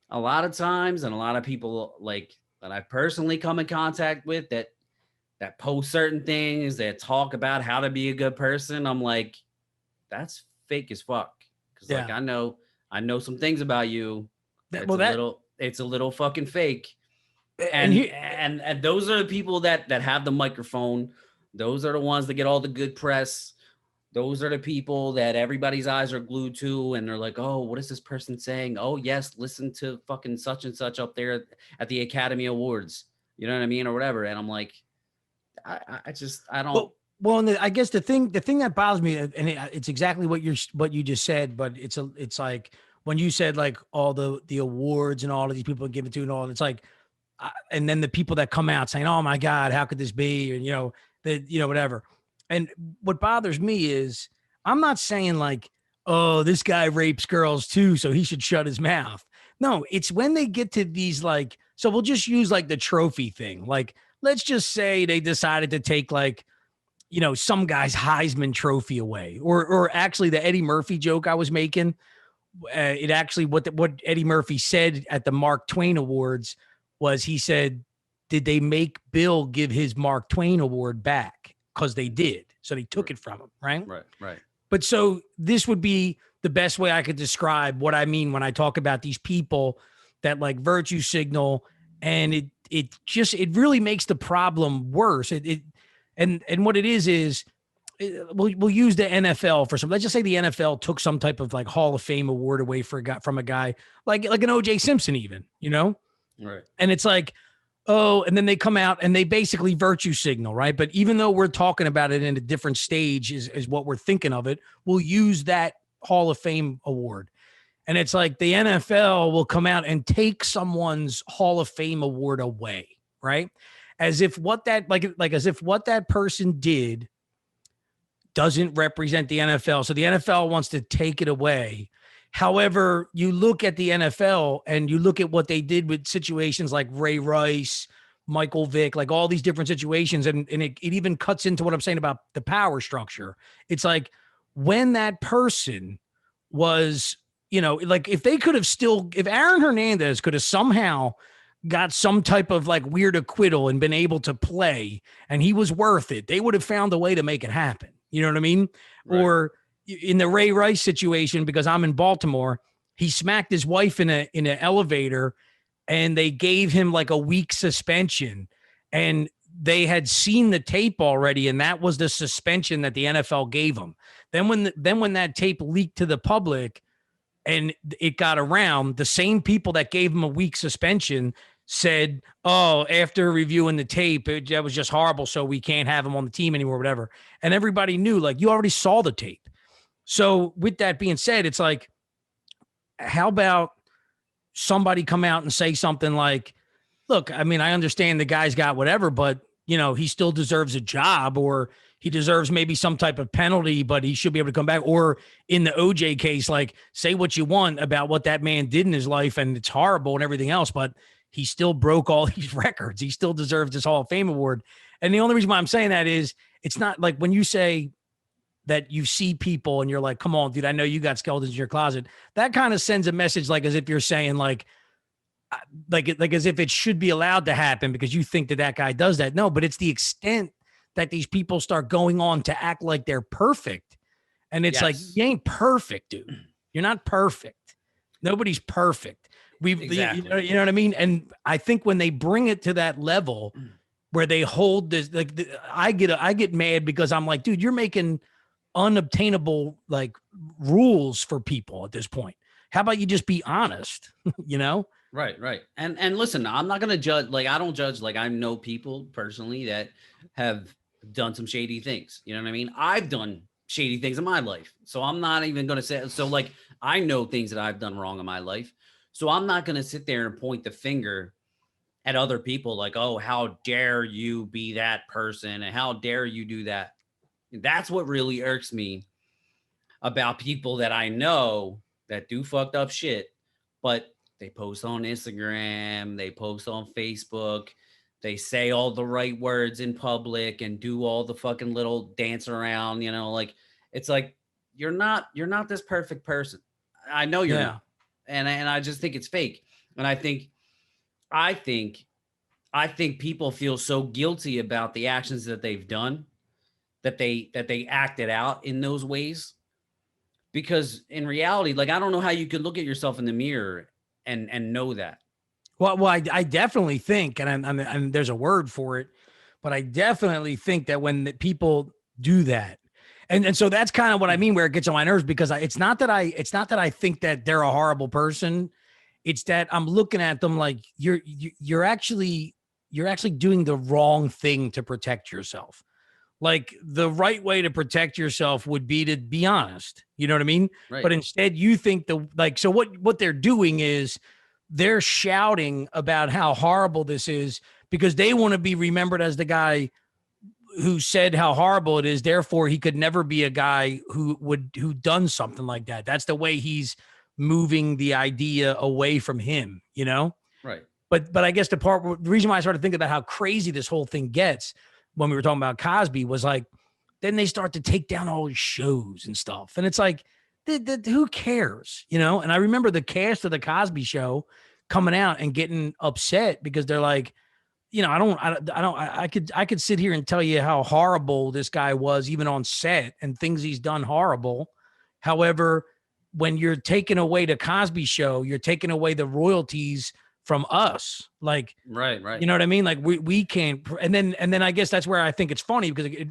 a lot of times, and a lot of people like that I personally come in contact with that post certain things, that talk about how to be a good person, I'm like, that's fake as fuck. Because like I know some things about you. It's a little fucking fake. And those are the people that have the microphone. Those are the ones that get all the good press. Those are the people that everybody's eyes are glued to, and they're like, oh, what is this person saying? Oh, yes, listen to fucking such and such up there at the Academy Awards. You know what I mean? Or whatever. And I'm like, I don't. Well, I guess the thing that bothers me, and it's exactly what you just said, but it's like when you said like all the awards and all of these people give it to and all, it's like, and then the people that come out saying, oh my God, how could this be? And, whatever. And what bothers me is I'm not saying like, oh, this guy rapes girls too, so he should shut his mouth. No, it's when they get to these like, so we'll just use like the trophy thing. Like, let's just say they decided to take like, some guy's Heisman trophy away, or actually the Eddie Murphy joke I was making. It actually, what Eddie Murphy said at the Mark Twain Awards was, he said, did they make Bill give his Mark Twain Award back? Because they did. So they took it from him, right? Right. But so this would be the best way I could describe what I mean when I talk about these people that like virtue signal, and it really makes the problem worse. And what it is we'll use the NFL for some. Let's just say the NFL took some type of like Hall of Fame award away from a guy like an O.J. Simpson, even, Right. And it's like, oh, and then they come out and they basically virtue signal, right? But even though we're talking about it in a different stage is what we're thinking of it, we'll use that Hall of Fame award. And it's like the NFL will come out and take someone's Hall of Fame award away, right? As if what that as if what that person did doesn't represent the NFL. So the NFL wants to take it away. However, you look at the NFL and you look at what they did with situations like Ray Rice, Michael Vick, like all these different situations. And it even cuts into what I'm saying about the power structure. It's like when that person was, like if Aaron Hernandez could have somehow got some type of like weird acquittal and been able to play and he was worth it, they would have found a way to make it happen. You know what I mean? Right. Or in the Ray Rice situation, because I'm in Baltimore, he smacked his wife in an elevator and they gave him like a week suspension, and they had seen the tape already. And that was the suspension that the NFL gave him. Then when that tape leaked to the public and it got around, the same people that gave him a week suspension said, oh, after reviewing the tape, that was just horrible, so we can't have him on the team anymore, whatever. And everybody knew, like, you already saw the tape. So with that being said, it's like, how about somebody come out and say something like, look, I mean, I understand the guy's got whatever, but, he still deserves a job, or he deserves maybe some type of penalty, but he should be able to come back. Or in the OJ case, like, say what you want about what that man did in his life, and it's horrible and everything else, but he still broke all these records. He still deserves this Hall of Fame award. And the only reason why I'm saying that is it's not like when you say that you see people and you're like, come on, dude, I know you got skeletons in your closet. That kind of sends a message like as if you're saying like as if it should be allowed to happen because you think that guy does that. No, but it's the extent that these people start going on to act like they're perfect. And it's like, you ain't perfect, dude. You're not perfect. Nobody's perfect. Exactly. You know what I mean? And I think when they bring it to that level where they hold this, like I get mad because I'm like, dude, you're making unobtainable like rules for people at this point. How about you just be honest? Right. And listen, I'm not gonna judge. Like, I don't judge. Like, I know people personally that have done some shady things. You know what I mean? I've done shady things in my life, so I'm not even gonna say. So, like, I know things that I've done wrong in my life, so I'm not gonna sit there and point the finger at other people like, oh, how dare you be that person, and how dare you do that. That's what really irks me about people that I know that do fucked up shit, but they post on Instagram, they post on Facebook, they say all the right words in public and do all the fucking little dance around, like it's like you're not this perfect person. I know you're Yeah. not. And I just think it's fake. And I think I think people feel so guilty about the actions that they've done that they acted out in those ways, because in reality, like, I don't know how you could look at yourself in the mirror and know that. Well, I definitely think, and there's a word for it, but I definitely think that when the people do that, and so that's kind of what I mean, where it gets on my nerves, because it's not that I think that they're a horrible person. It's that I'm looking at them like you're actually doing the wrong thing to protect yourself. Like, the right way to protect yourself would be to be honest. You know what I mean? Right. But instead you think so what they're doing is they're shouting about how horrible this is because they want to be remembered as the guy who said how horrible it is. Therefore, he could never be a guy who done something like that. That's the way he's moving the idea away from him, you know? Right. But I guess the reason why I started thinking about how crazy this whole thing gets when we were talking about Cosby was like, then they start to take down all his shows and stuff. And it's like, who cares, you know? And I remember the cast of the Cosby Show coming out and getting upset because they're like, I could sit here and tell you how horrible this guy was, even on set, and things he's done horrible. However, when you're taking away the Cosby Show, you're taking away the royalties from us. Like, Right. you know what I mean? Like, we can't. And then I guess that's where I think it's funny, because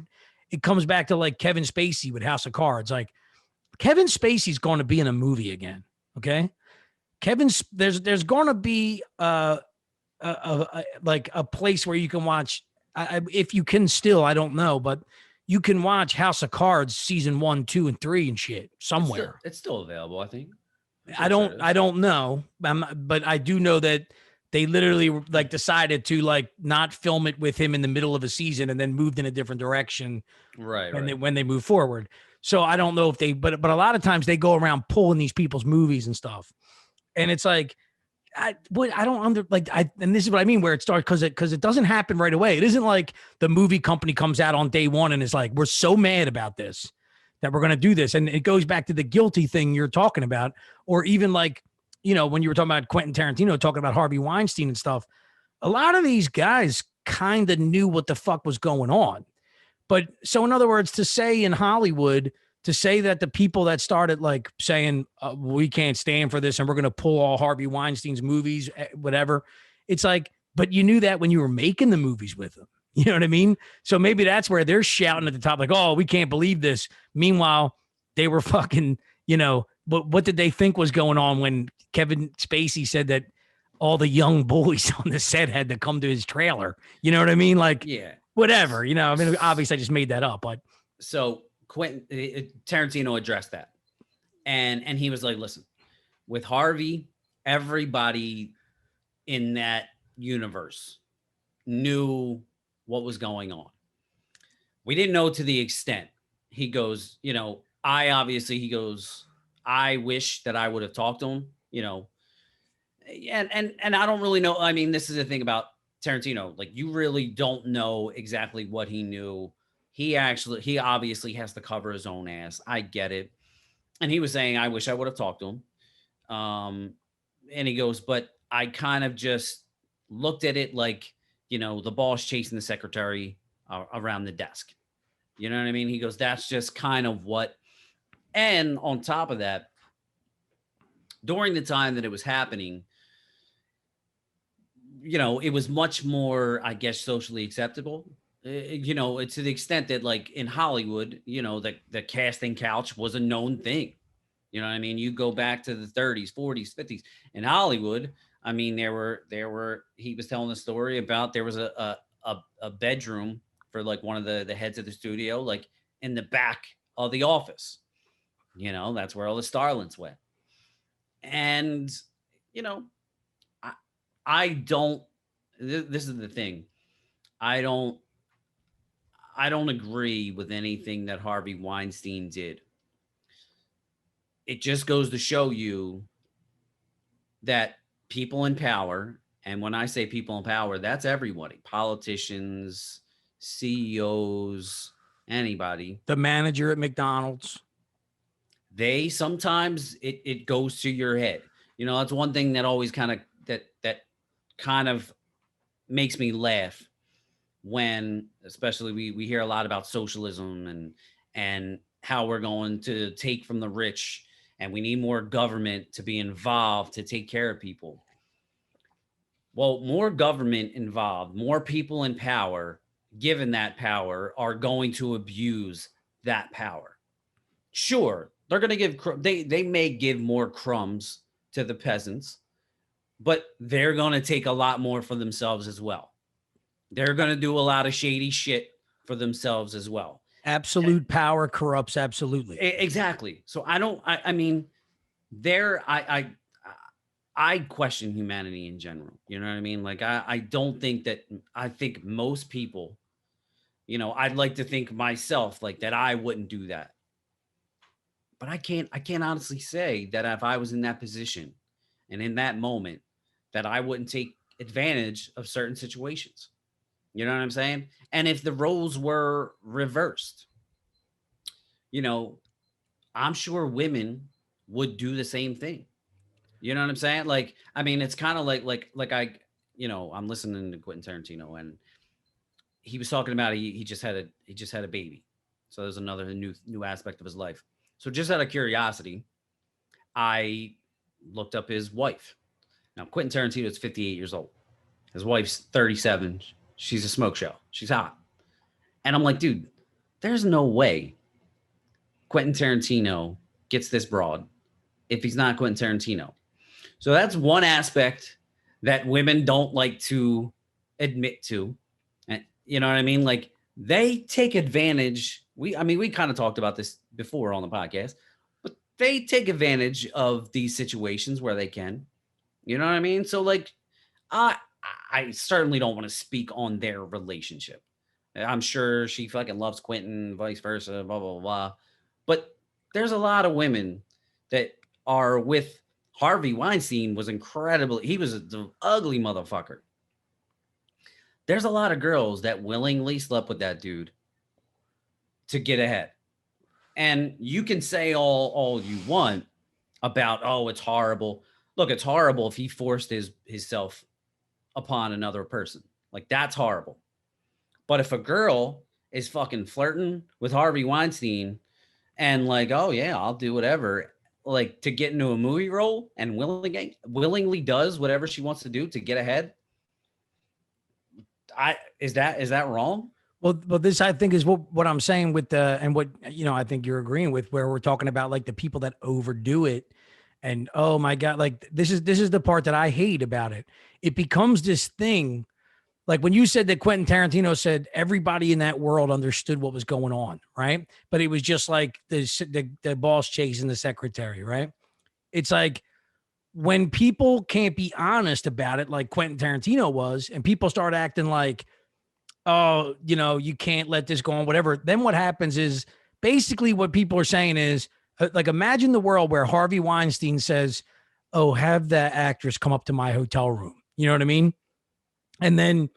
it comes back to like Kevin Spacey with House of Cards. Like, Kevin Spacey's going to be in a movie again. Okay. There's going to be like a place where you can watch, if you can still, I don't know, but you can watch House of Cards season 1, 2, and 3 and shit somewhere. It's still available, I think. I don't know, but I do know that they literally like decided to like not film it with him in the middle of a season and then moved in a different direction Right. when they move forward. So I don't know if but a lot of times they go around pulling these people's movies and stuff, and it's like, I don't and this is what I mean, where it starts because it doesn't happen right away. It isn't like the movie company comes out on day one and is like, we're so mad about this that we're going to do this. And it goes back to the guilty thing you're talking about, or even like, when you were talking about Quentin Tarantino talking about Harvey Weinstein and stuff, a lot of these guys kind of knew what the fuck was going on. But so in other words, to say in Hollywood, to say that the people that started like saying, we can't stand for this and we're going to pull all Harvey Weinstein's movies, whatever. It's like, but you knew that when you were making the movies with them. You know what I mean? So maybe that's where they're shouting at the top, like, oh, we can't believe this. Meanwhile, they were fucking, what did they think was going on when Kevin Spacey said that all the young boys on the set had to come to his trailer? You know what I mean? Like, Yeah. Whatever, I mean, obviously I just made that up, but. So Tarantino addressed that. And he was like, listen, with Harvey, everybody in that universe knew what was going on. We didn't know to the extent. He goes, I wish that I would have talked to him, and I don't really know. I mean, this is the thing about Tarantino. Like, you really don't know exactly what he knew. He obviously has to cover his own ass. I get it. And he was saying, I wish I would have talked to him. And he goes, but I kind of just looked at it like, the boss chasing the secretary around the desk. You know what I mean? He goes, that's just kind of what. And on top of that, during the time that it was happening, it was much more, I guess, socially acceptable. To the extent that, like, in Hollywood, the casting couch was a known thing. You know what I mean? You go back to the 30s, 40s, 50s in Hollywood. I mean, he was telling a story about there was a bedroom for like one of the heads of the studio, like in the back of the office. That's where all the starlets went. And, you know, I, I don't, this is the thing. I don't, I don't agree with anything that Harvey Weinstein did. It just goes to show you that people in power, and when I say people in power, that's everybody, politicians, CEOs, anybody. The manager at McDonald's. They sometimes it goes to your head. That's one thing that always that kind of makes me laugh when, especially, we hear a lot about socialism and how we're going to take from the rich, and we need more government to be involved to take care of people. Well, more government involved, more people in power, given that power, are going to abuse that power. Sure, they're going to they may give more crumbs to the peasants, but they're going to take a lot more for themselves as well. They're going to do a lot of shady shit for themselves as well. Absolute power corrupts absolutely. Exactly. So I mean, I question humanity in general. You know what I mean? Like, I don't think that, I think most people, I'd like to think myself like that I wouldn't do that. But I can't honestly say that if I was in that position and in that moment, that I wouldn't take advantage of certain situations. You know what I'm saying? And if the roles were reversed, I'm sure women would do the same thing. You know what I'm saying? Like, I mean, it's kind of like I'm listening to Quentin Tarantino, and he was talking about he just had a baby. So there's another new aspect of his life. So just out of curiosity, I looked up his wife. Now, Quentin Tarantino is 58 years old. His wife's 37. She's a smoke show. She's hot. And I'm like, dude, there's no way Quentin Tarantino gets this broad if he's not Quentin Tarantino. So that's one aspect that women don't like to admit to. And you know what I mean? Like, they take advantage. We kind of talked about this before on the podcast, but they take advantage of these situations where they can. You know what I mean? So, like, I certainly don't want to speak on their relationship. I'm sure she fucking loves Quentin, vice versa, blah, blah, blah. But there's a lot of women that are with Harvey Weinstein. Was incredible. He was an ugly motherfucker. There's a lot of girls that willingly slept with that dude to get ahead. And you can say all you want about, oh, it's horrible. Look, it's horrible if he forced himself upon another person. Like, that's horrible. But if a girl is fucking flirting with Harvey Weinstein and like, oh yeah, I'll do whatever, like, to get into a movie role, and willingly does whatever she wants to do to get ahead, is that wrong? Well, this, I think, is what I'm saying with and what, I think you're agreeing with, where we're talking about like the people that overdo it. And oh my God, like this is the part that I hate about it. It becomes this thing. Like when you said that Quentin Tarantino said everybody in that world understood what was going on, right? But it was just like the boss chasing the secretary, right? It's like when people can't be honest about it, like Quentin Tarantino was, and people start acting like, oh, you can't let this go on, whatever. Then what happens is basically what people are saying is, like, imagine the world where Harvey Weinstein says, oh, have that actress come up to my hotel room. You know what I mean? And then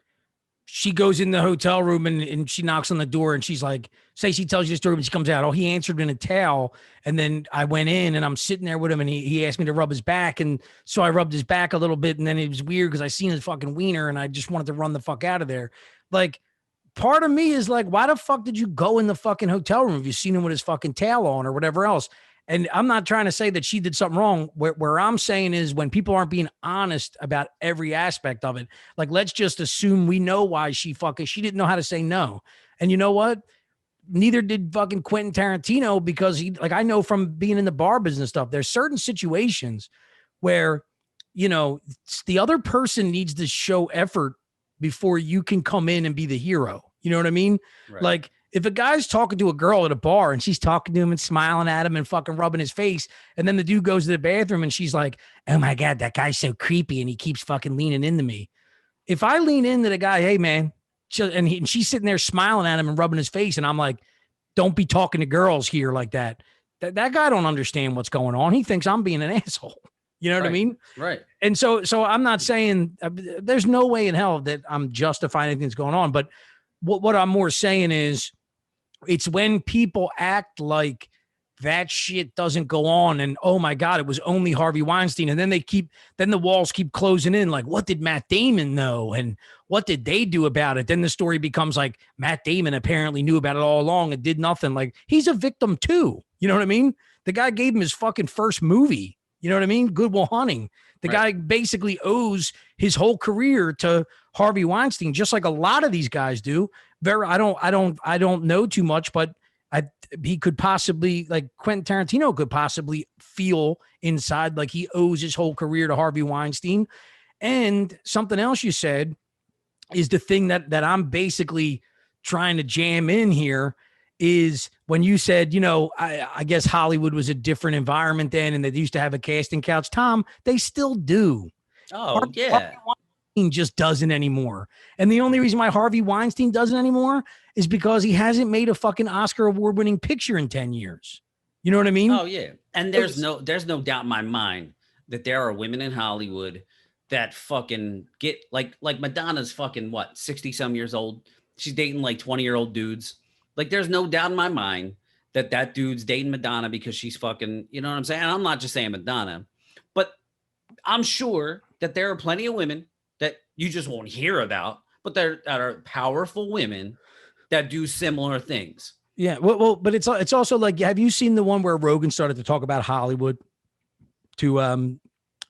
she goes in the hotel room and she knocks on the door and she's like, say she tells you the story, but she comes out, oh, he answered in a towel. And then I went in and I'm sitting there with him and he asked me to rub his back. And so I rubbed his back a little bit. And then it was weird because I seen his fucking wiener and I just wanted to run the fuck out of there. Like, part of me is like, why the fuck did you go in the fucking hotel room if you've seen him with his fucking tail on or whatever else? And I'm not trying to say that she did something wrong. Where I'm saying is when people aren't being honest about every aspect of it, like, let's just assume we know why she didn't know how to say no. And you know what? Neither did fucking Quentin Tarantino, because I know from being in the bar business stuff, there's certain situations where the other person needs to show effort before you can come in and be the hero. You know what I mean? Right. Like if a guy's talking to a girl at a bar and she's talking to him and smiling at him and fucking rubbing his face, and then the dude goes to the bathroom and she's like, oh my God, that guy's so creepy and he keeps fucking leaning into me. If I lean into the guy, hey man, and she's sitting there smiling at him and rubbing his face, and I'm like, don't be talking to girls here like that. That guy don't understand what's going on. He thinks I'm being an asshole. You know what I mean? Right. And so I'm not saying there's no way in hell that I'm justifying anything that's going on. But what I'm more saying is it's when people act like that shit doesn't go on and, oh my God, it was only Harvey Weinstein. And then then the walls keep closing in. Like, what did Matt Damon know? And what did they do about it? Then the story becomes like Matt Damon apparently knew about it all along and did nothing. Like, he's a victim too. You know what I mean? The guy gave him his fucking first movie. You know what I mean? Good Will Hunting. The guy basically owes his whole career to Harvey Weinstein, just like a lot of these guys do. I don't know too much, but he could possibly, like Quentin Tarantino could possibly feel inside like he owes his whole career to Harvey Weinstein. And something else you said is the thing that I'm basically trying to jam in here is when you said, I guess Hollywood was a different environment then, and they used to have a casting couch. Tom, they still do. Oh, yeah. Harvey Weinstein just doesn't anymore. And the only reason why Harvey Weinstein doesn't anymore is because he hasn't made a fucking Oscar award-winning picture in 10 years. You know what I mean? Oh, yeah. And there's no doubt in my mind that there are women in Hollywood that fucking get like Madonna's fucking 60 some years old. She's dating like 20-year-old dudes. Like, there's no doubt in my mind that dude's dating Madonna because she's fucking, you know what I'm saying? And I'm not just saying Madonna, but I'm sure that there are plenty of women that you just won't hear about, but that are powerful women that do similar things. Yeah. Well, but it's also like, have you seen the one where Rogan started to talk about Hollywood to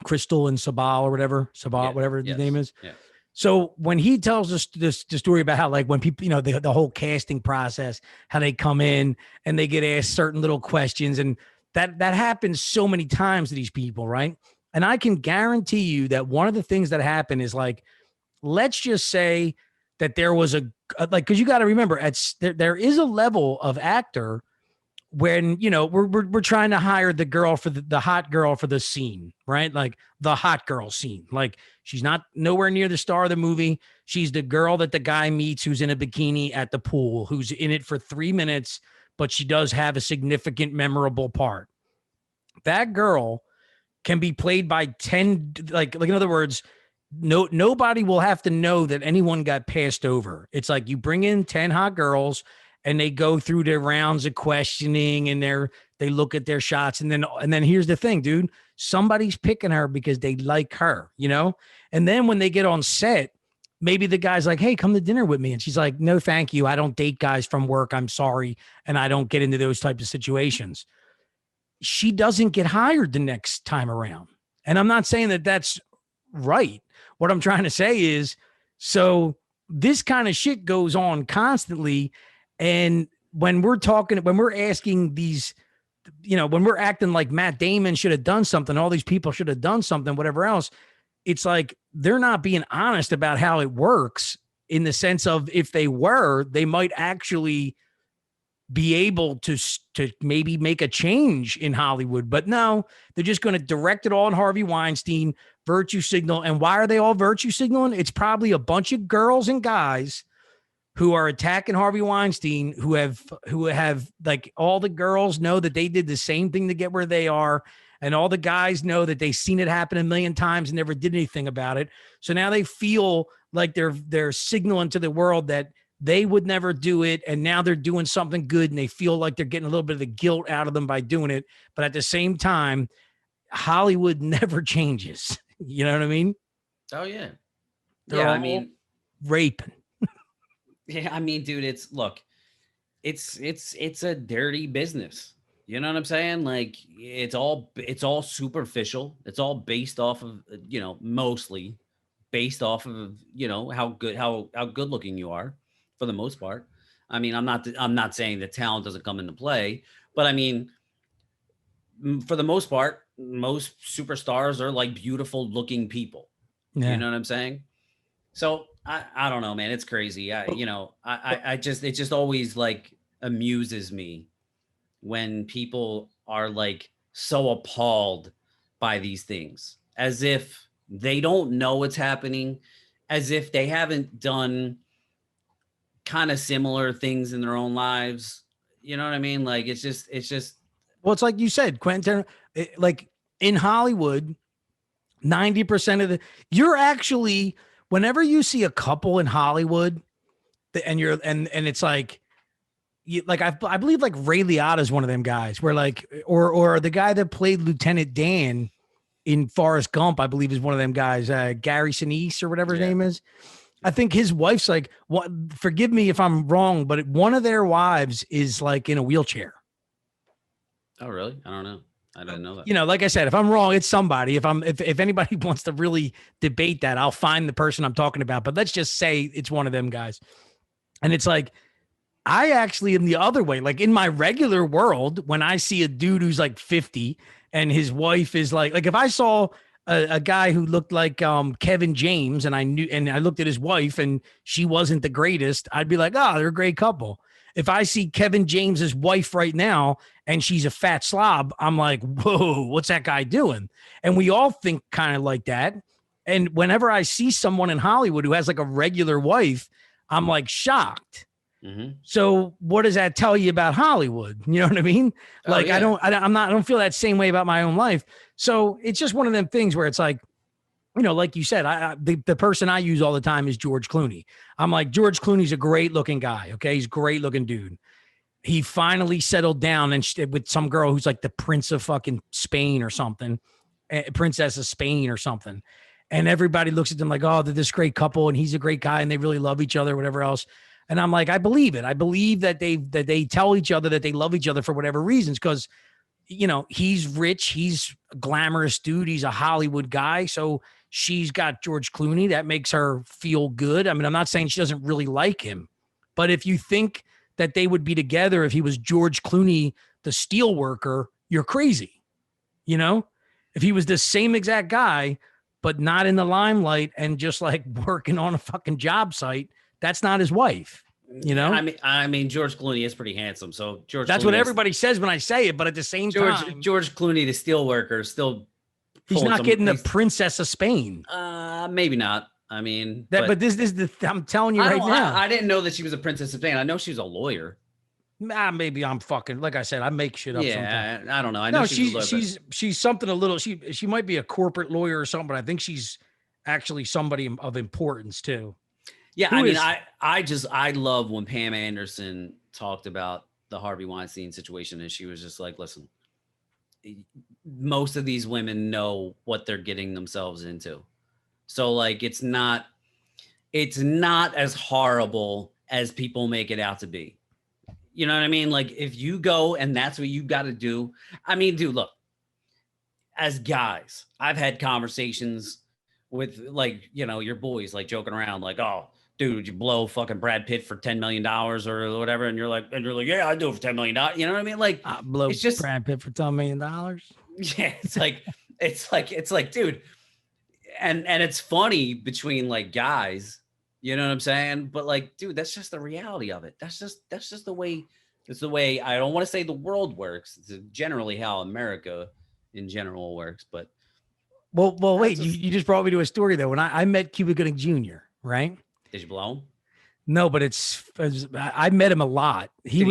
Crystal and Sabal or whatever, whatever the name is? Yeah. So when he tells us the story about how, like, when people, the whole casting process, how they come in and they get asked certain little questions, and that happens so many times to these people, right? And I can guarantee you that one of the things that happened is, like, let's just say that there was because you got to remember, there is a level of actor when, we're trying to hire the girl for the hot girl for the scene, right? Like the hot girl scene. Like, she's not nowhere near the star of the movie. She's the girl that the guy meets who's in a bikini at the pool, who's in it for 3 minutes, but she does have a significant, memorable part. That girl can be played by 10, like in other words, nobody will have to know that anyone got passed over. It's like you bring in 10 hot girls and they go through their rounds of questioning and they look at their shots. And then here's the thing, dude, somebody's picking her because they like her, And then when they get on set, maybe the guy's like, hey, come to dinner with me. And she's like, no, thank you. I don't date guys from work. I'm sorry. And I don't get into those types of situations. She doesn't get hired the next time around. And I'm not saying that that's right. What I'm trying to say is, so this kind of shit goes on constantly. And when we're asking these, when we're acting like Matt Damon should have done something, all these people should have done something, whatever else, it's like they're not being honest about how it works, in the sense of, if they were, they might actually be able to maybe make a change in Hollywood. But no, they're just going to direct it all on Harvey Weinstein, virtue signal. And why are they all virtue signaling? It's probably a bunch of girls and guys who are attacking Harvey Weinstein, who have like, all the girls know that they did the same thing to get where they are. And all the guys know that they've seen it happen a million times and never did anything about it. So now they feel like they're signaling to the world that they would never do it. And now they're doing something good, and they feel like they're getting a little bit of the guilt out of them by doing it. But at the same time, Hollywood never changes. You know what I mean? Oh yeah. They're all raping. Yeah, I mean, dude, it's a dirty business. You know what I'm saying? Like, it's all superficial. It's all based off of, mostly based off of, how good looking you are, for the most part. I mean, I'm not saying that talent doesn't come into play, but I mean, for the most part, most superstars are like beautiful looking people. Yeah. You know what I'm saying? So I don't know, man. It's crazy. I just, it just always like amuses me when people are like so appalled by these things, as if they don't know what's happening, as if they haven't done kind of similar things in their own lives. You know what I mean? Like it's just Well, it's like you said, Quentin, like in Hollywood, 90% of you're actually, whenever you see a couple in Hollywood and and it's like, I believe like Ray Liotta is one of them guys where like, or the guy that played Lieutenant Dan in Forrest Gump, I believe is one of them guys, Gary Sinise or whatever his name is. I think his wife's like, what, forgive me if I'm wrong, but one of their wives is like in a wheelchair. Oh, really? I don't know. I didn't know that. You know, like I said, if I'm wrong, it's somebody. If anybody wants to really debate that, I'll find the person I'm talking about. But let's just say it's one of them guys. And it's like, I actually am the other way. Like in my regular world, when I see a dude who's like 50 and his wife is like if I saw a guy who looked like Kevin James and I looked at his wife and she wasn't the greatest, I'd be like, oh, they're a great couple. If I see Kevin James's wife right now and she's a fat slob, I'm like, whoa, what's that guy doing? And we all think kind of like that. And whenever I see someone in Hollywood who has like a regular wife, I'm like shocked. Mm-hmm. So what does that tell you about Hollywood? You know what I mean? Like, I don't feel that same way about my own life. So it's just one of them things where it's like, you know, like you said, the person I use all the time is George Clooney. I'm like, George Clooney's a great looking guy. Okay. He's a great looking dude. He finally settled down and with some girl who's like the Prince of fucking Spain or something, Princess of Spain or something. And everybody looks at them like, oh, they're this great couple and he's a great guy and they really love each other, whatever else. And I'm like, I believe it. I believe that they tell each other that they love each other for whatever reasons. Cause you know, he's rich. He's a glamorous dude. He's a Hollywood guy. So she's got George Clooney. That makes her feel good. I mean, I'm not saying she doesn't really like him, but if you think that they would be together if he was George Clooney, the steel worker, you're crazy. You know, if he was the same exact guy, but not in the limelight and just like working on a fucking job site, that's not his wife. You know, I mean, George Clooney is pretty handsome. So that's Clooney what everybody says when I say it. But at the same time, George Clooney, the steel worker, still he's not getting the Princess of Spain. Maybe not. I mean, but this is I'm telling you right now. I didn't know that she was a Princess of Spain. I know she was a lawyer. Maybe I'm fucking, like I said, I make shit up. Yeah, sometimes. I don't know. I know she's something a little. She might be a corporate lawyer or something, but I think she's actually somebody of importance too. Yeah, I mean, I love when Pam Anderson talked about the Harvey Weinstein situation, and she was just like, listen, most of these women know what they're getting themselves into. So like, it's not as horrible as people make it out to be. You know what I mean? Like if you go and that's what you got to do. I mean, dude, look, as guys, I've had conversations with like, you know, your boys like joking around like, oh, dude, would you blow fucking Brad Pitt for $10 million or whatever? And you're like, yeah, I'd do it for $10 million. You know what I mean? Like, blow it's just Brad Pitt for $10 million. Yeah. It's like, dude. And it's funny between like guys, you know what I'm saying? But like, dude, that's just the reality of it. That's just the way, it's the way, I don't want to say the world works. It's generally how America in general works, but. Well, wait, you just brought me to a story though. When I met Cuba Gooding Jr., right? Did you blow him? No, but I met him a lot. Did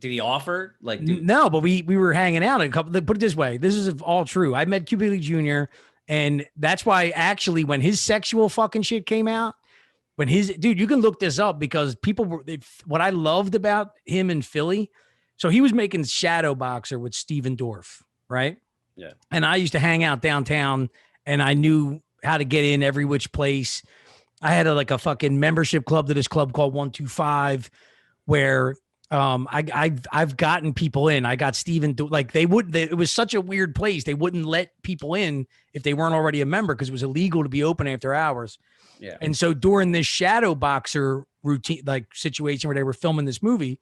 he offer like? No, but we were hanging out a couple. Put it this way, this is all true. I met Cuba Gooding Jr. and that's why actually when his sexual fucking shit came out, dude, you can look this up because people were what I loved about him in Philly. So he was making Shadow Boxer with Steven Dorff, right? Yeah. And I used to hang out downtown, and I knew how to get in every which place. I had a fucking membership club to this club called 125 where I've gotten people in. I got Steven, like it was such a weird place. They wouldn't let people in if they weren't already a member because it was illegal to be open after hours. Yeah. And so during this Shadow Boxer routine, like situation where they were filming this movie,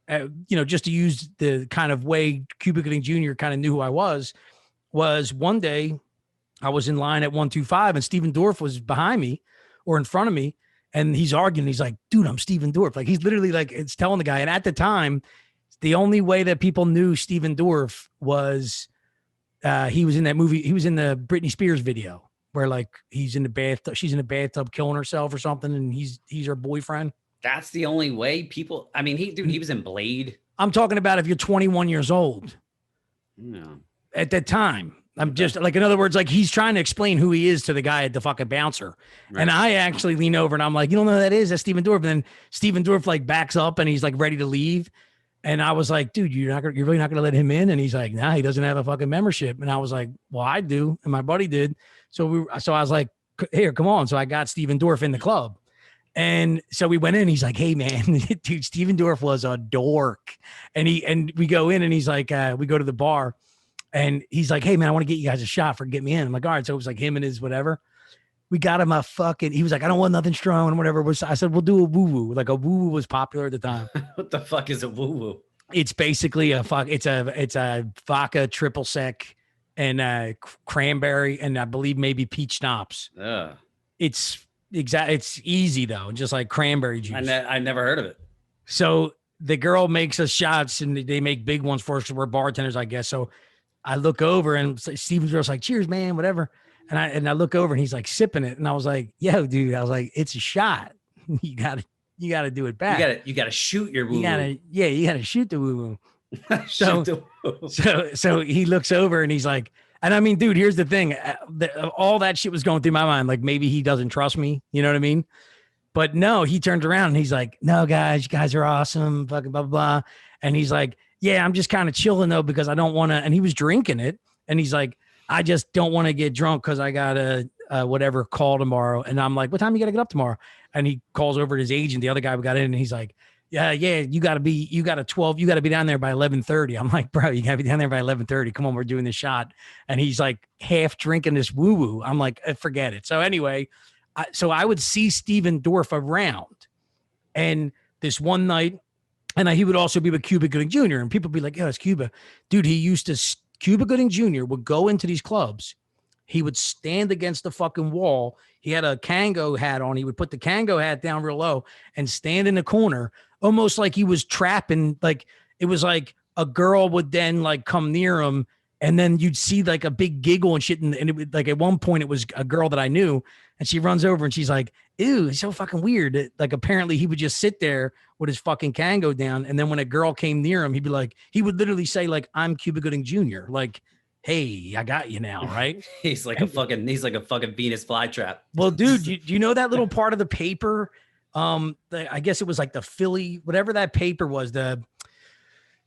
just to use the kind of way Cuba Gooding Jr. kind of knew who I was one day I was in line at 125 and Steven Dorff was behind me or in front of me. And he's arguing. He's like, dude, I'm Steven Dorff. Like, he's literally like, it's telling the guy. And at the time, the only way that people knew Steven Dorff was he was in that movie. He was in the Britney Spears video where like he's in the bathtub, she's in the bathtub killing herself or something. And he's her boyfriend. That's the only way people, I mean, he was in Blade. I'm talking about if you're 21 years old. No. At that time. I'm just like, in other words, like he's trying to explain who he is to the guy at the fucking bouncer. Right. And I actually lean over and I'm like, you don't know who that is? That's Steven Dorff. And then Steven Dorff like backs up and he's like ready to leave. And I was like, dude, you're really not going to let him in? And he's like, nah, he doesn't have a fucking membership. And I was like, well, I do. And my buddy did. So I was like, here, come on. So I got Steven Dorff in the club. And so we went in, he's like, hey man, dude, Steven Dorff was a dork. And we go in and he's like, we go to the bar. And he's like, hey, man, I want to get you guys a shot for get me in. I'm like, all right. So it was like him and his whatever. We got him a fucking, he was like, I don't want nothing strong and whatever. I said, we'll do a woo-woo. Like a woo-woo was popular at the time. What the fuck is a woo-woo? It's basically it's a vodka triple sec and cranberry and I believe maybe peach schnapps. It's easy though. Just like cranberry juice. I never heard of it. So the girl makes us shots and they make big ones for us. We're bartenders, I guess. So I look over and Steven Dorff's like, cheers, man, whatever. And I look over and he's like sipping it. And I was like, yo, dude, I was like, it's a shot. You gotta do it back. You gotta shoot your woo. You gotta shoot the woo. So he looks over and he's like, and I mean, dude, here's the thing. All that shit was going through my mind. Like maybe he doesn't trust me. You know what I mean? But no, he turns around and he's like, no, guys, you guys are awesome. Fucking blah, blah, blah. And he's like, yeah, I'm just kind of chilling though, because I don't want to, and he was drinking it. And he's like, I just don't want to get drunk because I got a whatever call tomorrow. And I'm like, what time you got to get up tomorrow? And he calls over to his agent, the other guy we got in, and he's like, yeah, you got to be down there by 11:30. I'm like, bro, you got to be down there by 11:30. Come on, we're doing this shot. And he's like half drinking this woo-woo. I'm like, forget it. So anyway, so I would see Steven Dorff around. And this one night, and he would also be with Cuba Gooding Jr. And people would be like, yeah, it's Cuba. Dude, Cuba Gooding Jr. would go into these clubs. He would stand against the fucking wall. He had a Kango hat on. He would put the Kango hat down real low and stand in the corner, almost like he was trapping. Like it was like a girl would then like come near him. And then you'd see like a big giggle and shit. And it would, like at one point it was a girl that I knew and she runs over and she's like, ew, it's so fucking weird. Like apparently he would just sit there with his fucking Kango down. And then when a girl came near him, he would literally say like, I'm Cuba Gooding Jr. Like, hey, I got you now. Right. he's like a fucking Venus flytrap. Well, dude, do you know that little part of the paper? I guess it was like the Philly, whatever that paper was, the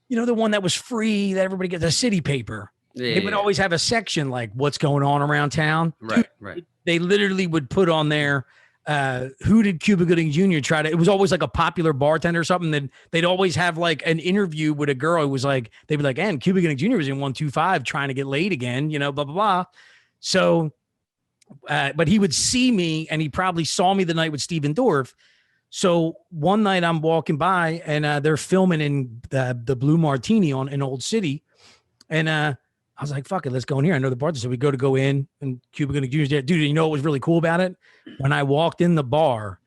one that was free that everybody gets, the city paper. Yeah, they would always have a section like what's going on around town. Right, right. They literally would put on there, who did Cuba Gooding Jr. try to, it was always like a popular bartender or something. That they'd always have like an interview with a girl who was like, they'd be like, and Cuba Gooding Jr. was in 125 trying to get laid again, blah, blah, blah. So, but he would see me and he probably saw me the night with Steven Dorff. So one night I'm walking by and they're filming in the Blue Martini in Old City. And I was like, fuck it, let's go in here. I know the bartender. So we go in and Cuba Gooding Jr. Dude, you know what was really cool about it? When I walked in the bar,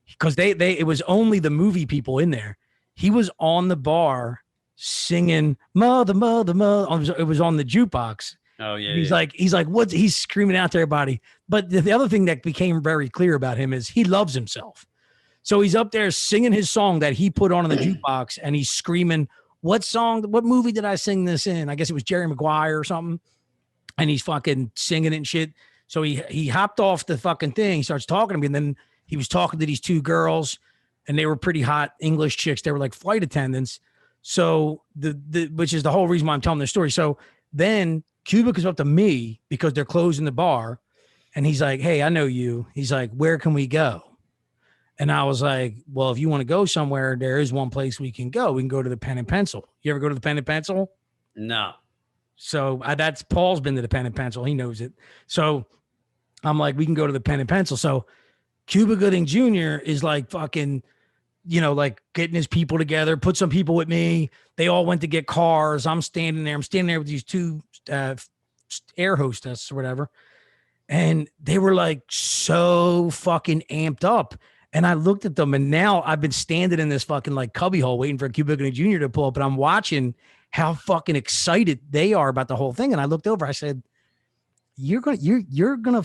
because it was only the movie people in there. He was on the bar singing Mother, Mother, Mother. It was on the jukebox. Oh yeah. He's like, what's he's screaming out to everybody. But the other thing that became very clear about him is he loves himself. So he's up there singing his song that he put on the jukebox and he's screaming, what movie did I sing this in? I guess it was Jerry Maguire or something. And he's fucking singing it and shit. So he hopped off the fucking thing. He starts talking to me. And then he was talking to these two girls and they were pretty hot English chicks. They were like flight attendants. So which is the whole reason why I'm telling this story. So then Cuba comes up to me because they're closing the bar. And he's like, hey, I know you. He's like, where can we go? And I was like, well, if you want to go somewhere, there is one place we can go. We can go to the Pen and Pencil. You ever go to the Pen and Pencil? No. So that's Paul's been to the Pen and Pencil. He knows it. So I'm like, we can go to the Pen and Pencil. So Cuba Gooding Jr. is like fucking like getting his people together, put some people with me. They all went to get cars. I'm standing there with these two air hostess or whatever. And they were like so fucking amped up. And I looked at them, and now I've been standing in this fucking like cubbyhole waiting for Cuba Gooding Jr. to pull up, and I'm watching how fucking excited they are about the whole thing. And I looked over, I said, you're gonna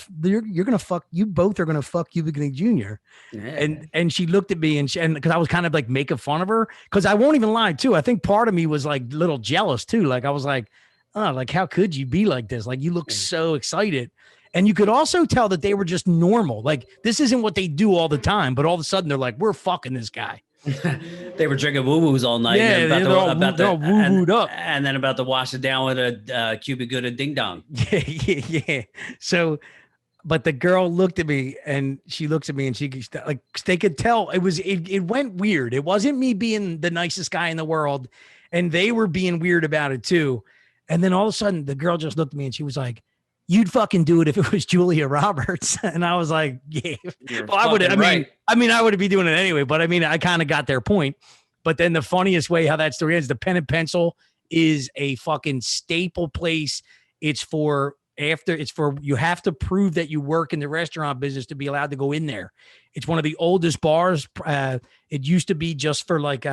fuck, you both are gonna fuck Cuba Gooding Jr. Yeah. And she looked at me, and because I was kind of like making fun of her, because I won't even lie too. I think part of me was like a little jealous too. Like I was like, oh, like how could you be like this? Like you look so excited. And you could also tell that they were just normal. Like this isn't what they do all the time, but all of a sudden they're like, we're fucking this guy. They were drinking woo-woos all night. Yeah, and they're all woo-wooed up. And then about to wash it down with a Cuba Gooding ding dong. Yeah. So, but the girl looked at me, and she looks at me, and she like, they could tell it went weird. It wasn't me being the nicest guy in the world, and they were being weird about it too. And then all of a sudden the girl just looked at me, and she was like, you'd fucking do it if it was Julia Roberts. And I was like, yeah, well, I would. I mean, I would be doing it anyway, but I mean, I kind of got their point. But then the funniest way how that story ends, the Pen and Pencil is a fucking staple place. It's for you have to prove that you work in the restaurant business to be allowed to go in there. It's one of the oldest bars. It used to be just for like,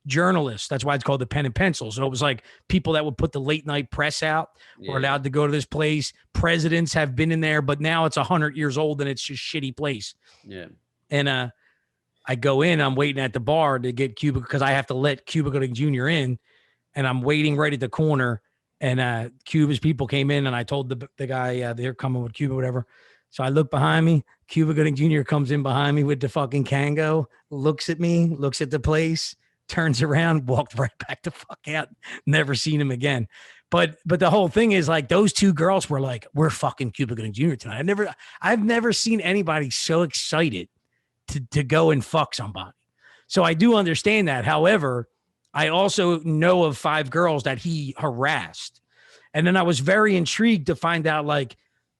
journalists. That's why it's called the Pen and Pencil. So it was like people that would put the late night press out were allowed to go to this place. Presidents have been in there, but now it's 100 years old and it's just shitty place. Yeah. And I go in, I'm waiting at the bar to get Cuba because I have to let Cuba Gooding Jr. in, and I'm waiting right at the corner. And Cuba's people came in, and I told the guy they're coming with Cuba, whatever. So I look behind me. Cuba Gooding Jr. comes in behind me with the fucking Kango, looks at me, looks at the place, turns around, walked right back the fuck out. Never seen him again. But the whole thing is like those two girls were like, we're fucking Cuba Gooding Jr. tonight. I've never seen anybody so excited to go and fuck somebody. So I do understand that. However, I also know of 5 girls that he harassed. And then I was very intrigued to find out like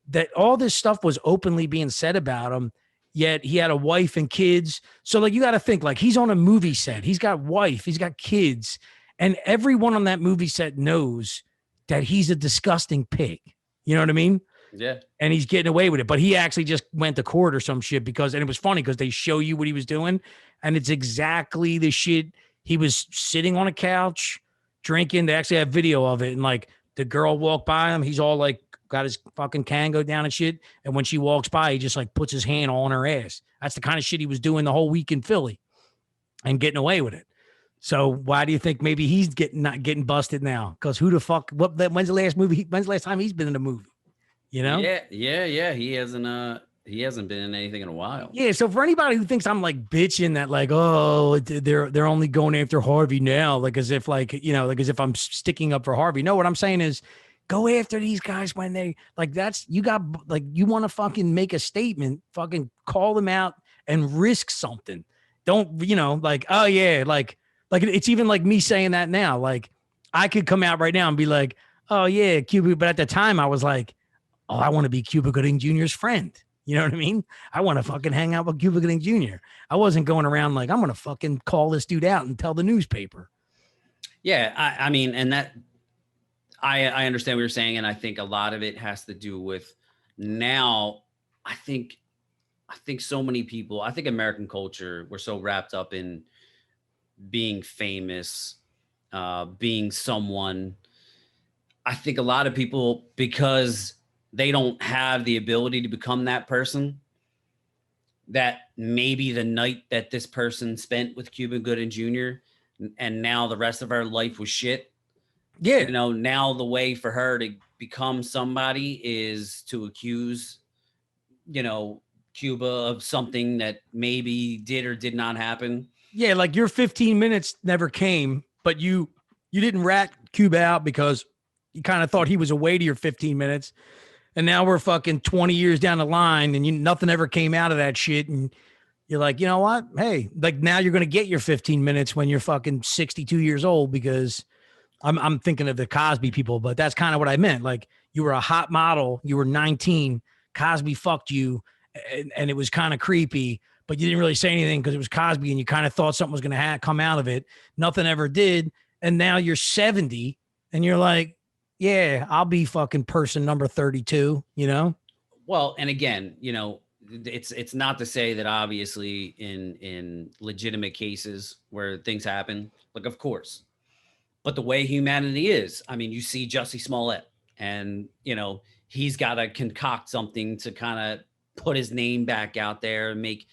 that all this stuff was openly being said about him. Yet he had a wife and kids. So like, you got to think like he's on a movie set. He's got wife, he's got kids, and everyone on that movie set knows that he's a disgusting pig. You know what I mean? Yeah. And he's getting away with it, but he actually just went to court or some shit and it was funny because they show you what he was doing. And it's exactly the shit. He was sitting on a couch drinking. They actually have video of it. And like the girl walked by him. He's all like, got his fucking Kango down and shit. And when she walks by, he just like puts his hand all on her ass. That's the kind of shit he was doing the whole week in Philly and getting away with it. So why do you think maybe he's not getting busted now? Because when's the last time he's been in a movie? You know? Yeah. He hasn't been in anything in a while. Yeah. So for anybody who thinks I'm like bitching that like, oh, they're only going after Harvey now, like as if like, like as if I'm sticking up for Harvey. No, what I'm saying is, go after these guys when they like you want to fucking make a statement, fucking call them out and risk something. Don't, like, oh yeah, like it's even like me saying that now. Like I could come out right now and be like, oh yeah, Cuba. But at the time I was like, oh, I want to be Cuba Gooding Jr.'s friend. You know what I mean? I want to fucking hang out with Cuba Gooding Jr. I wasn't going around like, I'm going to fucking call this dude out and tell the newspaper. Yeah. I mean, and that, I understand what you're saying, and I think a lot of it has to do with now. I think so many people. I think American culture, we're so wrapped up in being famous, being someone. I think a lot of people, because they don't have the ability to become that person, that maybe the night that this person spent with Cuba Gooding Jr. and now the rest of our life was shit. Yeah. Now the way for her to become somebody is to accuse, Cuba of something that maybe did or did not happen. Yeah. Like your 15 minutes never came, but you didn't rat Cuba out because you kind of thought he was away to your 15 minutes. And now we're fucking 20 years down the line and nothing ever came out of that shit. And you're like, you know what? Hey, like now you're going to get your 15 minutes when you're fucking 62 years old because I'm thinking of the Cosby people, but that's kind of what I meant. Like you were a hot model. You were 19. Cosby fucked you and it was kind of creepy, but you didn't really say anything because it was Cosby and you kind of thought something was going to come out of it. Nothing ever did. And now you're 70 and you're like, yeah, I'll be fucking person number 32, you know? Well, and again, it's not to say that obviously in legitimate cases where things happen, like of course, but the way humanity is, I mean, you see Jussie Smollett and, he's got to concoct something to kind of put his name back out there and make,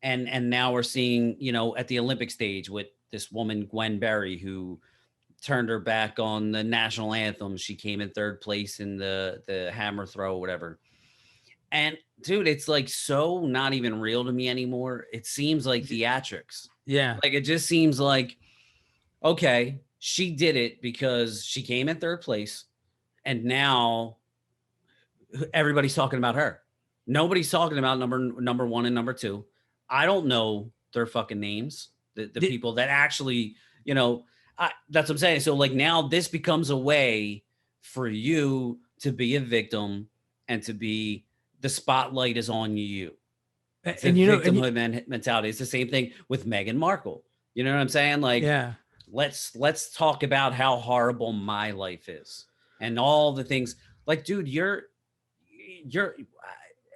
and now we're seeing, at the Olympic stage with this woman, Gwen Berry, who turned her back on the national anthem. She came in third place in the hammer throw, whatever. And dude, it's like so not even real to me anymore. It seems like theatrics. Yeah. Like it just seems like, okay, she did it because she came in third place and now everybody's talking about her. Nobody's talking about number one and number two. I don't know their fucking names. The people that actually, that's what I'm saying. So like now this becomes a way for you to be a victim and to be the spotlight is on you. It's and victimhood mentality. It's the same thing with Meghan Markle. You know what I'm saying? Like, yeah, let's talk about how horrible my life is and all the things. Like, dude,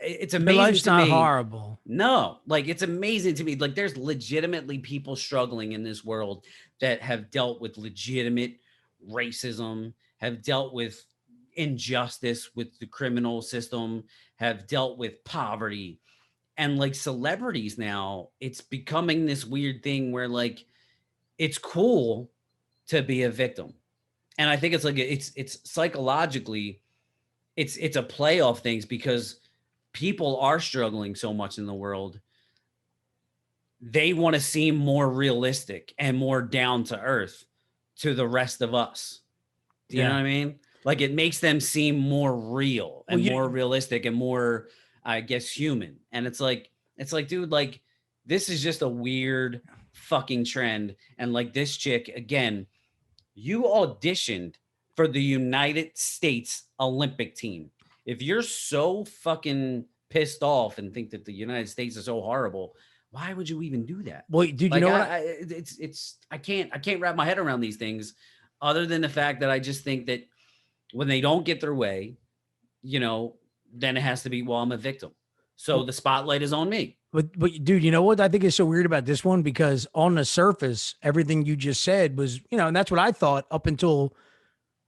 it's amazing. Your life's to not me. horrible. No, like it's amazing to me. Like there's legitimately people struggling in this world that have dealt with legitimate racism, have dealt with injustice with the criminal system, have dealt with poverty. And like celebrities now, it's becoming this weird thing where like it's cool to be a victim. And I think it's like it's psychologically it's a play off things because people are struggling so much in the world. They want to seem more realistic and more down to earth to the rest of us. Do you know what I mean? Like it makes them seem more real and more realistic and more, I guess, human. And it's like, dude, like this is just a weird fucking trend. And like this chick, again, you auditioned for the United States Olympic team. If you're so fucking pissed off and think that the United States is so horrible, why would you even do that? Well, dude, like, you know I can't wrap my head around these things other than the fact that I just think that when they don't get their way, then it has to be, well, I'm a victim. So the spotlight is on me. But dude, you know what I think is so weird about this one? Because on the surface, everything you just said was, and that's what I thought up until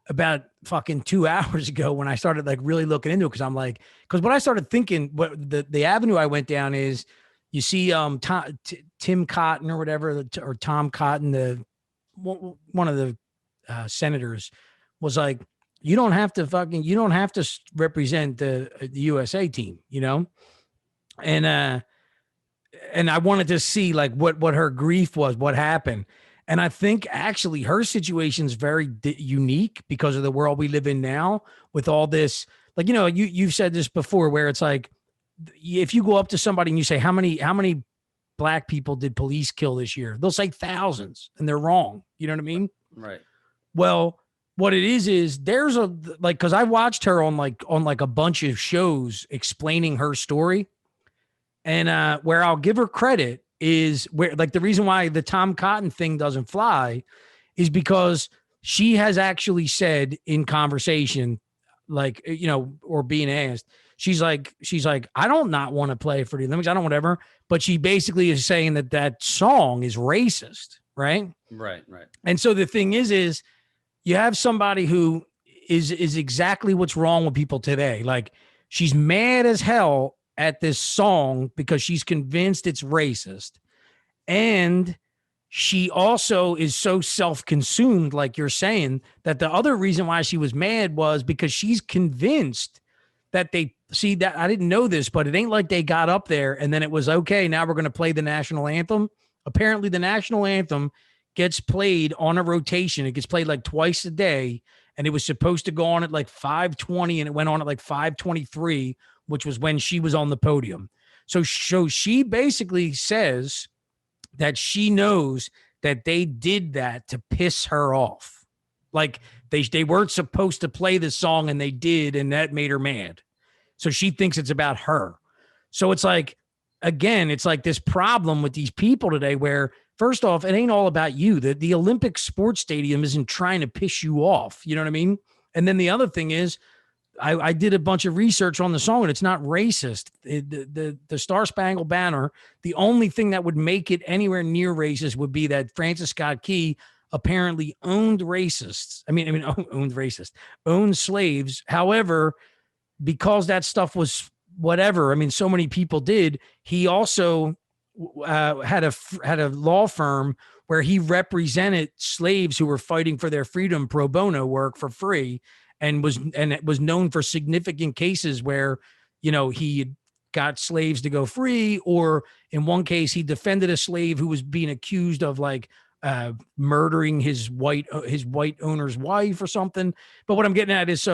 about fucking 2 hours ago when I started like really looking into it. Cause I'm like, cause what I started thinking, what the avenue I went down is you see, Tim Cotton or whatever, or Tom Cotton, one of the senators was like, you don't have to represent the USA team, and I wanted to see like what her grief was, what happened. And I think actually her situation is very unique because of the world we live in now with all this, like, you've said this before where it's like, if you go up to somebody and you say, how many black people did police kill this year? They'll say thousands and they're wrong. You know what I mean? Right. Well, what it is there's cause I watched her on a bunch of shows explaining her story. And where I'll give her credit is where like the reason why the Tom Cotton thing doesn't fly is because she has actually said in conversation, like, or being asked, she's like, I don't not want to play for the Olympics. I don't whatever. But she basically is saying that song is racist. Right. Right. And so the thing is you have somebody who is exactly what's wrong with people today. Like she's mad as hell at this song because she's convinced it's racist. And she also is so self-consumed, like you're saying, that the other reason why she was mad was because she's convinced that they see that I didn't know this, but it ain't like they got up there and then it was okay. Now we're going to play the national anthem. Apparently the national anthem gets played on a rotation. It gets played like twice a day. And it was supposed to go on at like 5:20 and it went on at like 5:23, which was when she was on the podium. So she basically says that she knows that they did that to piss her off. Like they weren't supposed to play this song and they did, and that made her mad. So she thinks it's about her. So it's like, again, it's like this problem with these people today where, first off, it ain't all about you. The Olympic sports stadium isn't trying to piss you off. You know what I mean? And then the other thing is, I did a bunch of research on the song, and it's not racist. The Star Spangled Banner, the only thing that would make it anywhere near racist would be that Francis Scott Key apparently owned racists. Owned slaves. However, because that stuff was whatever, I mean, so many people did. He also had a law firm where he represented slaves who were fighting for their freedom, pro bono work for free, and it was known for significant cases where, he got slaves to go free, or in one case he defended a slave who was being accused of like murdering his white owner's wife or something. But what I'm getting at is,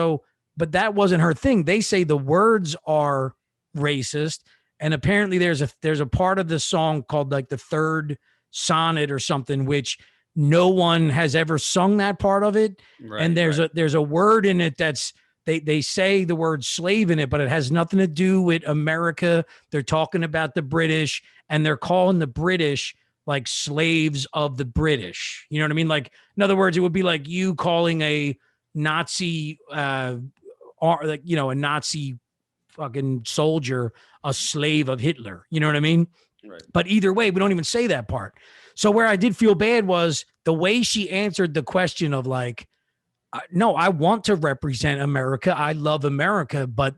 but that wasn't her thing. They say the words are racist, and apparently there's a part of the song called like the third sonnet or something, which no one has ever sung that part of it. Right, and there's a word in it that's they say the word slave in it, but it has nothing to do with America. They're talking about the British, and they're calling the British like slaves of the British. You know what I mean? Like, in other words, it would be like you calling a Nazi, a Nazi fucking soldier a slave of Hitler. You know what I mean? Right. But either way, we don't even say that part. So where I did feel bad was the way she answered the question of like, no, I want to represent America. I love America, but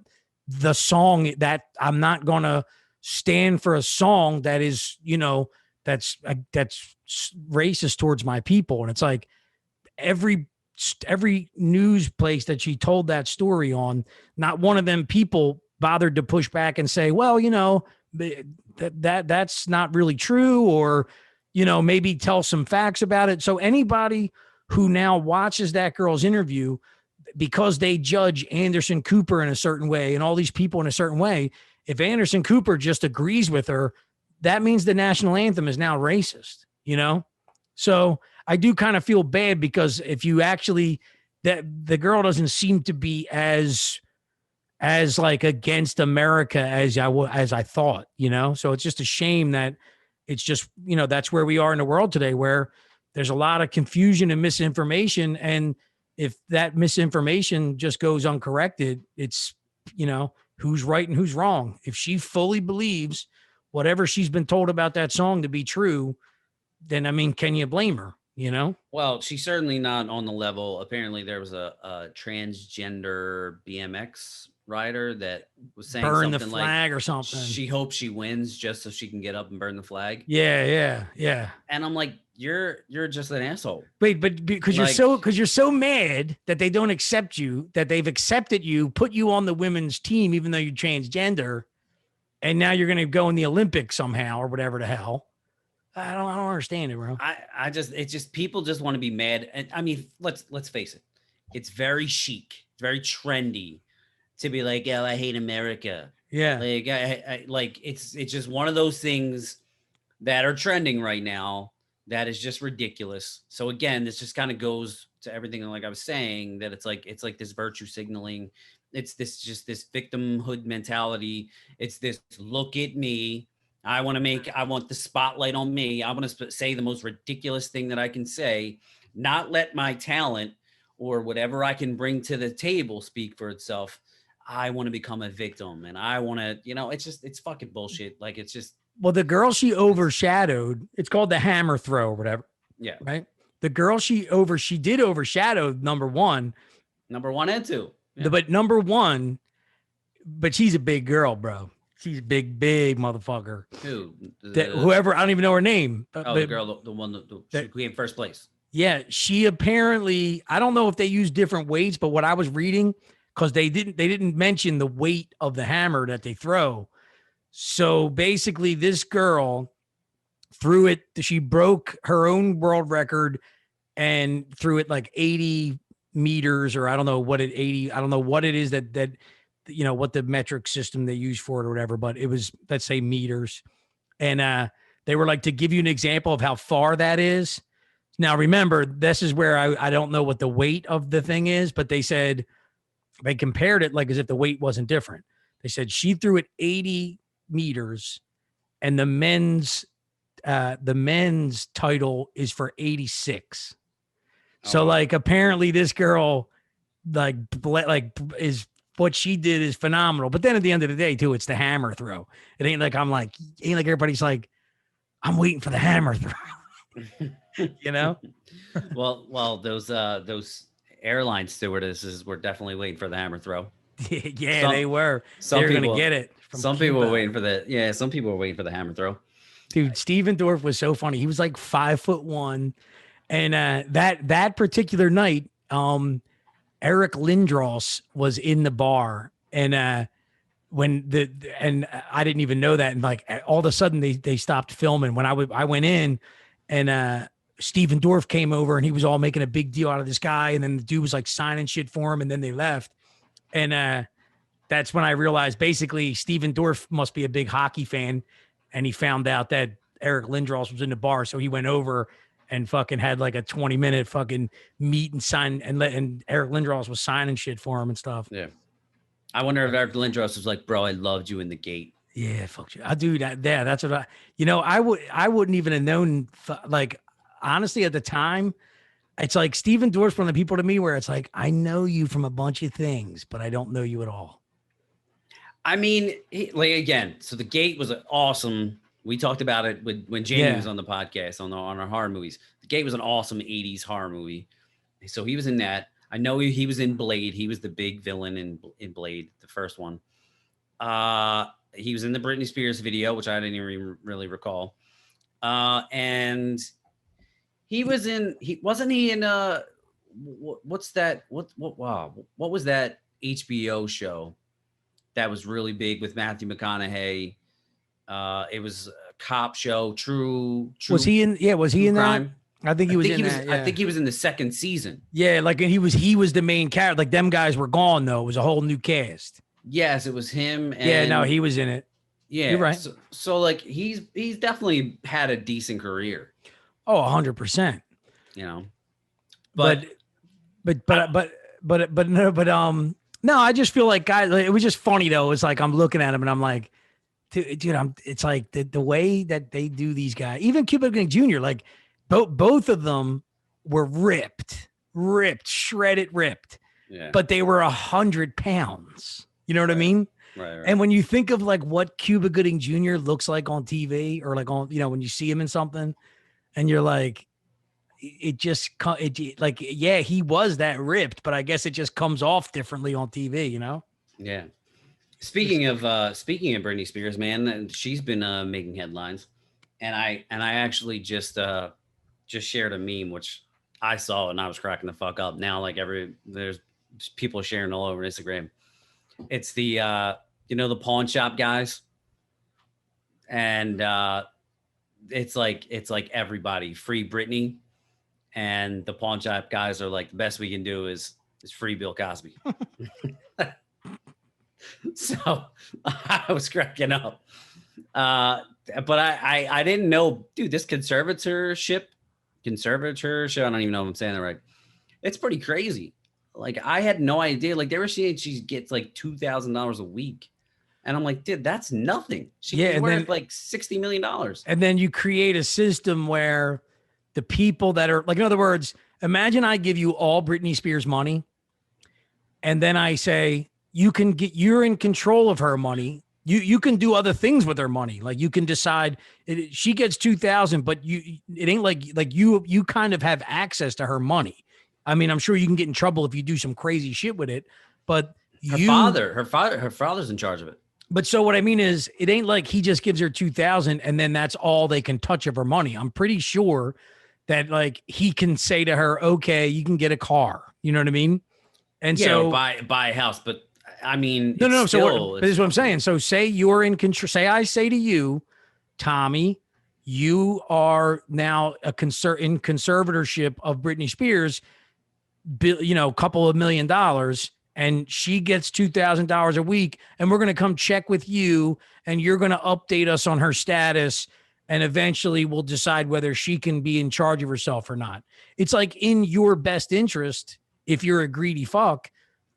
the song that I'm not going to stand for a song that is, that's racist towards my people. And it's like every news place that she told that story on, not one of them people bothered to push back and say, well, that's not really true, or, maybe tell some facts about it. So anybody who now watches that girl's interview, because they judge Anderson Cooper in a certain way and all these people in a certain way, if Anderson Cooper just agrees with her, that means the national anthem is now racist, So I do kind of feel bad, because if you actually, that the girl doesn't seem to be as like against America as I thought, So it's just a shame that it's just, that's where we are in the world today, where there's a lot of confusion and misinformation. And if that misinformation just goes uncorrected, it's, who's right and who's wrong. If she fully believes whatever she's been told about that song to be true, then, I mean, can you blame her? Well, she's certainly not on the level. Apparently there was a transgender BMX rider that was saying burn something the flag like, or something. She hopes she wins just so she can get up and burn the flag. Yeah. And I'm like, you're just an asshole. Wait, but because you're so mad that they don't accept you, that they've accepted you, put you on the women's team, even though you're transgender, and now you're going to go in the Olympics somehow or whatever the hell. I don't understand it, bro. It's just people just want to be mad. And I mean, let's face it. It's very chic. It's very trendy to be like, oh, I hate America. Yeah. Like, like it's just one of those things that are trending right now that is just ridiculous. So again, this just kind of goes to everything like I was saying, that it's like this virtue signaling. It's this victimhood mentality. It's this look at me. I want the spotlight on me. I want to say the most ridiculous thing that I can say, not let my talent or whatever I can bring to the table speak for itself. I want to become a victim, and I want to, it's fucking bullshit. Like, it's just. Well, the girl she overshadowed, it's called the hammer throw or whatever. Yeah. Right. The girl she did overshadow number one and two. Yeah. But number one, but she's a big girl, bro. She's a big motherfucker. Whoever, I don't even know her name. The girl, the one that who came first place. Yeah, she apparently, I don't know if they use different weights, but what I was reading, because they didn't mention the weight of the hammer that they throw. So basically, this girl threw it. She broke her own world record and threw it like 80 meters, or I don't know what it is that what the metric system they use for it or whatever, but it was, let's say, meters. And they were like, to give you an example of how far that is. Now, remember, this is where I don't know what the weight of the thing is, but they said, they compared it like as if the weight wasn't different. They said she threw it 80 meters and the men's title is for 86. So like apparently this girl like is what she did is phenomenal. But then at the end of the day too, it's the hammer throw. It ain't like everybody's like, I'm waiting for the hammer throw. You know? Well, those airline stewardesses were definitely waiting for the hammer throw. Yeah, they were. They're gonna get it. Some people were waiting for the some people were waiting for the hammer throw. Dude, Steven Dorff was so funny. He was like 5'1", and that particular night, Eric Lindros was in the bar, and I didn't even know that, and like all of a sudden they stopped filming when I went in, and Steven Dorff came over and he was all making a big deal out of this guy, and then the dude was like signing shit for him, and then they left, and that's when I realized basically Steven Dorff must be a big hockey fan, and he found out that Eric Lindros was in the bar, so he went over and fucking had like a 20-minute fucking meet and sign, and Eric Lindros was signing shit for him and stuff. Yeah. I wonder if Eric Lindros was like, bro, I loved you in the gate. Yeah, fuck you. I do that. Yeah, that's what I wouldn't even have known. Like, honestly, at the time, it's like Steven Dorff's one of the people to me where it's like, I know you from a bunch of things, but I don't know you at all. I mean, again, so the gate was awesome. We talked about it when Jamie was on the podcast on our horror movies. The Gate was an awesome 80s horror movie. So he was in that. I know he was in Blade. He was the big villain in Blade, the first one. He was in the Britney Spears video, which I didn't even really recall. And wasn't he in what's that? What was that HBO show that was really big with Matthew McConaughey? It was a cop show. True. Was he in? Yeah, was he in crime? that? I think he was in that. Yeah. I think he was in the second season. Yeah, like he was the main character. Like them guys were gone though. It was a whole new cast. Yes, it was him. And, yeah, no, he was in it. Yeah, you're right. So like he's definitely had a decent career. Oh, 100%. You know, no, I just feel like guys. It was just funny though. It's like I'm looking at him and I'm like, dude, it's like the way that they do these guys, even Cuba Gooding Jr., like both of them were ripped, shredded, ripped, but they were 100 pounds. You know what I mean? Right. And when you think of like what Cuba Gooding Jr. looks like on TV or like on, when you see him in something and you're like, he was that ripped, but I guess it just comes off differently on TV, Yeah. Speaking of Britney Spears, man, she's been making headlines, and I actually just shared a meme which I saw and I was cracking the fuck up. Now, like there's people sharing all over Instagram. It's the the pawn shop guys, and it's like everybody free Britney, and the pawn shop guys are like, the best we can do is free Bill Cosby. So I was cracking up. But I didn't know, dude, this conservatorship, I don't even know if I'm saying that right. It's pretty crazy. Like, I had no idea. Like, they were saying she gets like $2,000 a week. And I'm like, dude, that's nothing. She's worth like $60 million. And then you create a system where the people that are like, in other words, imagine I give you all Britney Spears money. And then I say, you're in control of her money. You can do other things with her money. Like you can decide she gets 2,000, but it ain't like you kind of have access to her money. I mean, I'm sure you can get in trouble if you do some crazy shit with it, but her father's in charge of it. But so what I mean is it ain't like he just gives her 2,000 and then that's all they can touch of her money. I'm pretty sure that like he can say to her, okay, you can get a car. You know what I mean? And so buy a house, but I mean, no. This is what I'm saying. So say you're in control. Say I say to you, Tommy, you are now in conservatorship of Britney Spears, a couple of $1 million, and she gets $2,000 a week, and we're going to come check with you, and you're going to update us on her status, and eventually we'll decide whether she can be in charge of herself or not. It's like in your best interest, if you're a greedy fuck,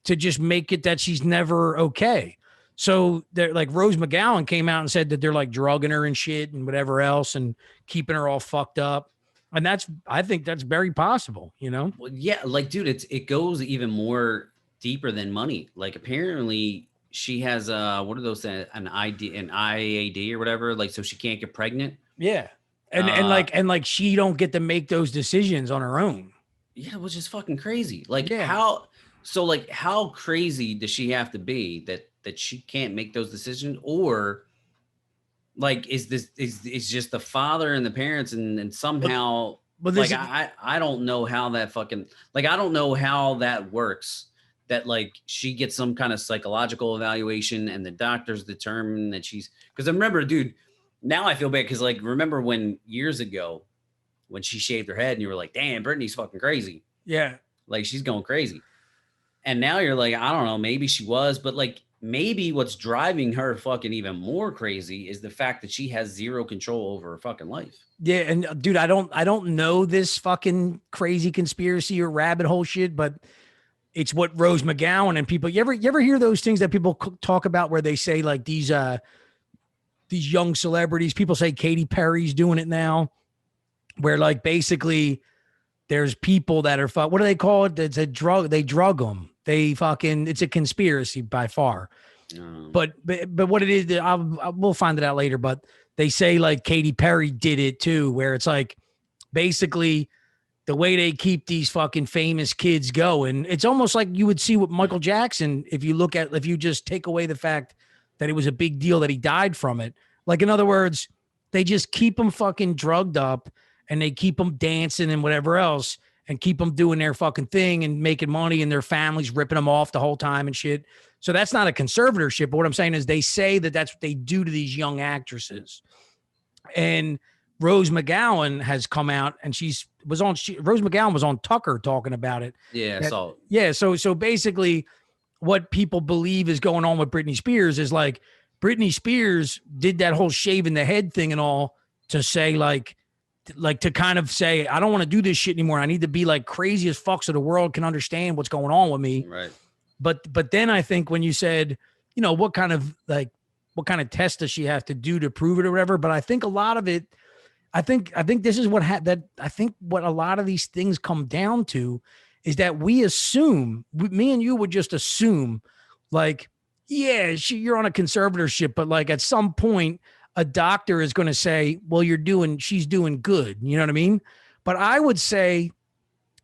to just make it that she's never okay. So they're like Rose McGowan came out and said that they're like drugging her and shit and whatever else and keeping her all fucked up. And I think that's very possible, you know? Well, yeah, like, dude, it goes even more deeper than money. Like, apparently, she has what are those? An IAD or whatever. Like, so she can't get pregnant. Yeah. And Uh, like she don't get to make those decisions on her own. yeah, which is fucking crazy. Like, Yeah. how? So, like, how crazy does she have to be that she can't make those decisions, or like, is just the father and the parents, and But somehow, but like, this is I don't know how that fucking, like, I don't know how that works, that like she gets some kind of psychological evaluation and the doctors determine that she's, because I remember, dude, now I feel bad because, like, remember when years ago when she shaved her head and you were like, damn, Brittany's fucking crazy, yeah. like she's going crazy. And now you're like, I don't know, maybe she was, but like maybe what's driving her fucking even more crazy is the fact that she has zero control over her fucking life. Yeah, and dude, I don't know this fucking crazy conspiracy or rabbit hole shit, but it's what Rose McGowan and people. You ever hear those things that people talk about where they say like these young celebrities? People say Katy Perry's doing it now, where like basically there's people that are what do they call it? It's a drug. They drug them. They fucking. It's a conspiracy by far. But what it is, we'll find it out later. But they say like Katy Perry did it too, where it's like basically the way they keep these fucking famous kids going. It's almost like you would see with Michael Jackson if you just take away the fact that it was a big deal that he died from it. Like, in other words, they just keep them fucking drugged up and they keep them dancing and whatever else and keep them doing their fucking thing and making money and their families ripping them off the whole time and shit. So that's not a conservatorship. But what I'm saying is they say that that's what they do to these young actresses. And Rose McGowan has come out and Rose McGowan was on Tucker talking about it. Yeah, That- so yeah. So basically what people believe is going on with Britney Spears is like Britney Spears did that whole shaving the head thing and all to say like to kind of say, I don't want to do this shit anymore. I need to be like crazy as fuck so the world can understand what's going on with me. right. But then I think when you said, what kind of test does she have to do to prove it or whatever? But I think a lot of it, I think this is what I think what a lot of these things come down to is that we assume, me and you would just assume like, yeah, you're on a conservatorship, but like at some point a doctor is going to say, well, she's doing good. You know what I mean? But I would say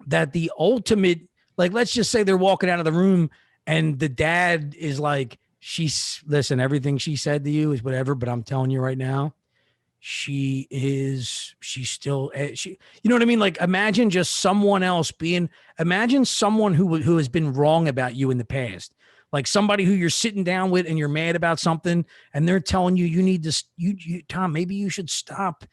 that the ultimate, like, let's just say they're walking out of the room and the dad is like, listen, everything she said to you is whatever, but I'm telling you right now, she's still, you know what I mean? Like, imagine just someone else imagine someone who has been wrong about you in the past. Like somebody who you're sitting down with and you're mad about something and they're telling you, you need to, Tom, maybe you should stop,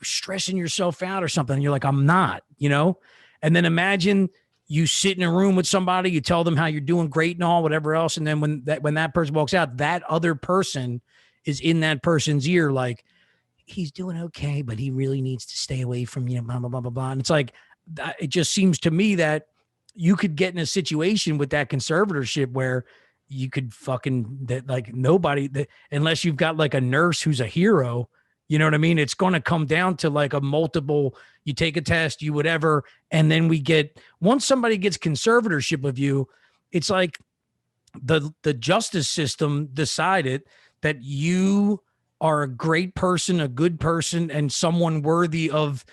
stressing yourself out or something. And you're like, I'm not, and then imagine you sit in a room with somebody, you tell them how you're doing great and all, whatever else. And then when that person walks out, that other person is in that person's ear, like, he's doing okay, but he really needs to stay away from, blah, blah, blah, blah, blah. And it's like, it just seems to me that you could get in a situation with that conservatorship where you could unless you've got like a nurse who's a hero, you know what I mean? It's going to come down to like a multiple, you take a test, you whatever. And then once somebody gets conservatorship of you, it's like the justice system decided that you are a great person, a good person, and someone worthy of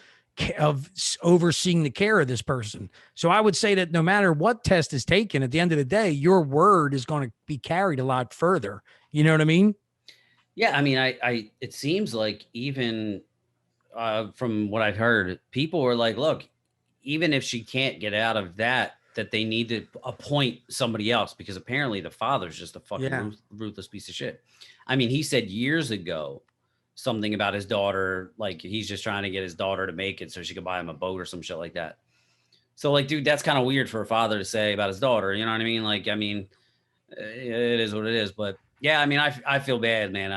overseeing the care of this person. So I would say that no matter what test is taken, at the end of the day, your word is going to be carried a lot further. You know what I mean? Yeah, I mean, it seems like even from what I've heard, people are like, look, even if she can't get out of that they need to appoint somebody else because apparently the father's just a fucking ruthless piece of shit. I mean, he said years ago something about his daughter, like he's just trying to get his daughter to make it so she could buy him a boat or some shit like that. So like, dude, that's kind of weird for a father to say about his daughter. You know what I mean? Like, I mean, it is what it is, but yeah, I mean, I feel bad, man.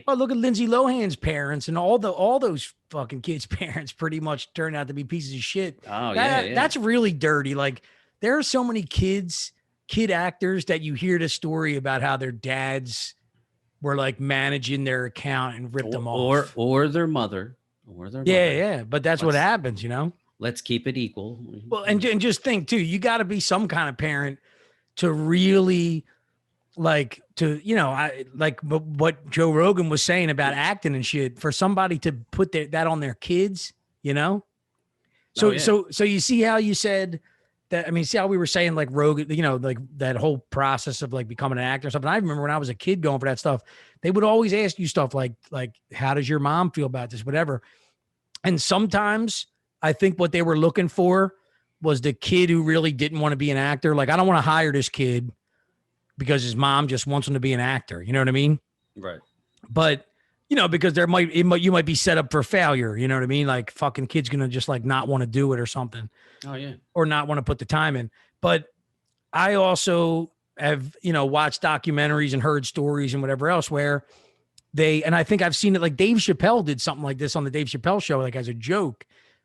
Oh, look at Lindsay Lohan's parents and all those fucking kids' parents pretty much turned out to be pieces of shit. Oh, yeah. That's really dirty. Like, there are so many kids kid actors that you hear the story about how their dads were like managing their account and ripped them off, or their mother, yeah. But that's what happens, Let's keep it equal. Well, and just think too, you got to be some kind of parent to really like to, I like what Joe Rogan was saying about acting and shit, for somebody to put that on their kids, So, Oh, yeah. so you see how you said that, I mean, see how we were saying like Rogan, like that whole process of like becoming an actor or something. I remember when I was a kid going for that stuff, they would always ask you stuff like, how does your mom feel about this, whatever. And sometimes I think what they were looking for was the kid who really didn't want to be an actor. Like, I don't want to hire this kid because his mom just wants him to be an actor. You know what I mean? Right. But, because you might be set up for failure. You know what I mean? Like, fucking kid's going to just like not want to do it or something. Oh, yeah. Or not want to put the time in. But I also have, watched documentaries and heard stories and whatever else where and I think I've seen it, like Dave Chappelle did something like this on the Dave Chappelle show, like as a joke,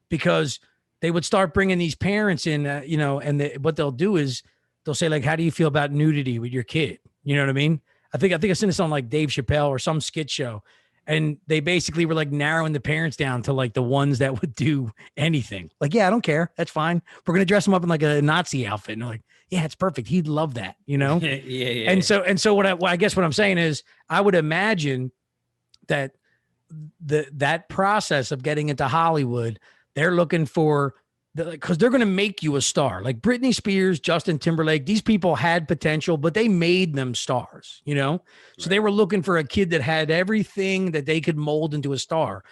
because they would start bringing these parents in, and what they'll do is they'll say like, how do you feel about nudity with your kid? You know what I mean? I think I've seen this on like Dave Chappelle or some skit show. And they basically were like narrowing the parents down to like the ones that would do anything. Like, yeah, I don't care. That's fine. We're going to dress him up in like a Nazi outfit. And they're like, yeah, it's perfect. He'd love that, Yeah. And so what I guess what I'm saying is I would imagine that that process of getting into Hollywood, they're looking for because they're going to make you a star. Like Britney Spears, Justin Timberlake, these people had potential, but they made them stars, So they were looking for a kid that had everything that they could mold into a star.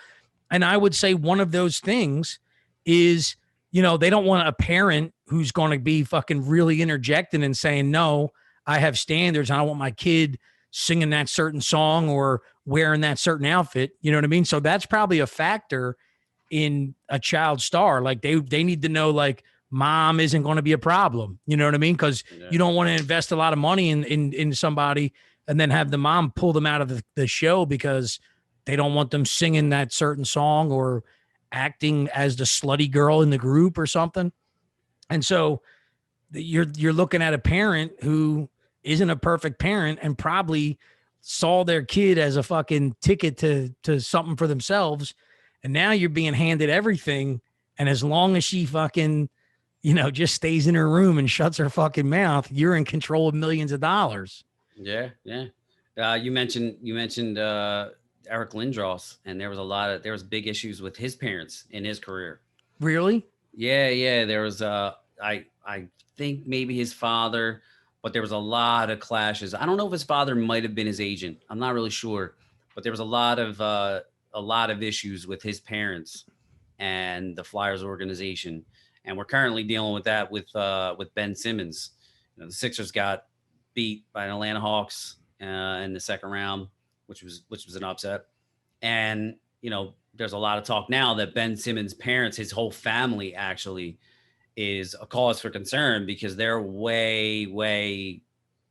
And I would say one of those things is, they don't want a parent who's going to be fucking really interjecting and saying, no, I have standards. I don't want my kid singing that certain song or wearing that certain outfit. You know what I mean? So that's probably a factor in a child star. Like they need to know like mom isn't going to be a problem. You know what I mean? Because you don't want to invest a lot of money in somebody and then have the mom pull them out of the show because they don't want them singing that certain song or acting as the slutty girl in the group or something. And so you're looking at a parent who isn't a perfect parent and probably saw their kid as a fucking ticket to something for themselves. And now you're being handed everything. And as long as she fucking, just stays in her room and shuts her fucking mouth, you're in control of millions of dollars. Yeah. Yeah. You mentioned Eric Lindros, and there was big issues with his parents in his career. Really? Yeah. There was, I think maybe his father, but there was a lot of clashes. I don't know if his father might have been his agent. I'm not really sure, but there was a lot of issues with his parents and the Flyers organization. And we're currently dealing with that with Ben Simmons. The Sixers got beat by an Atlanta Hawks in the second round, which was an upset. And, there's a lot of talk now that Ben Simmons' parents, his whole family actually is a cause for concern because they're way, way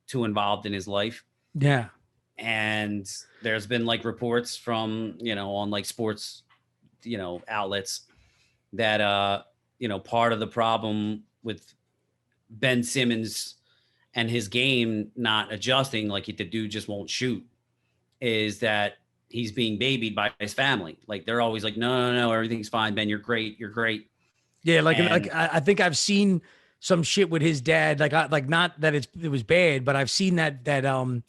too involved in his life. Yeah. And there's been like reports from, on like sports, outlets that, part of the problem with Ben Simmons and his game not adjusting, like the dude just won't shoot, is that he's being babied by his family. Like they're always like, no, everything's fine, Ben, you're great. Yeah, like I think I've seen some shit with his dad. Like not that it was bad, but I've seen that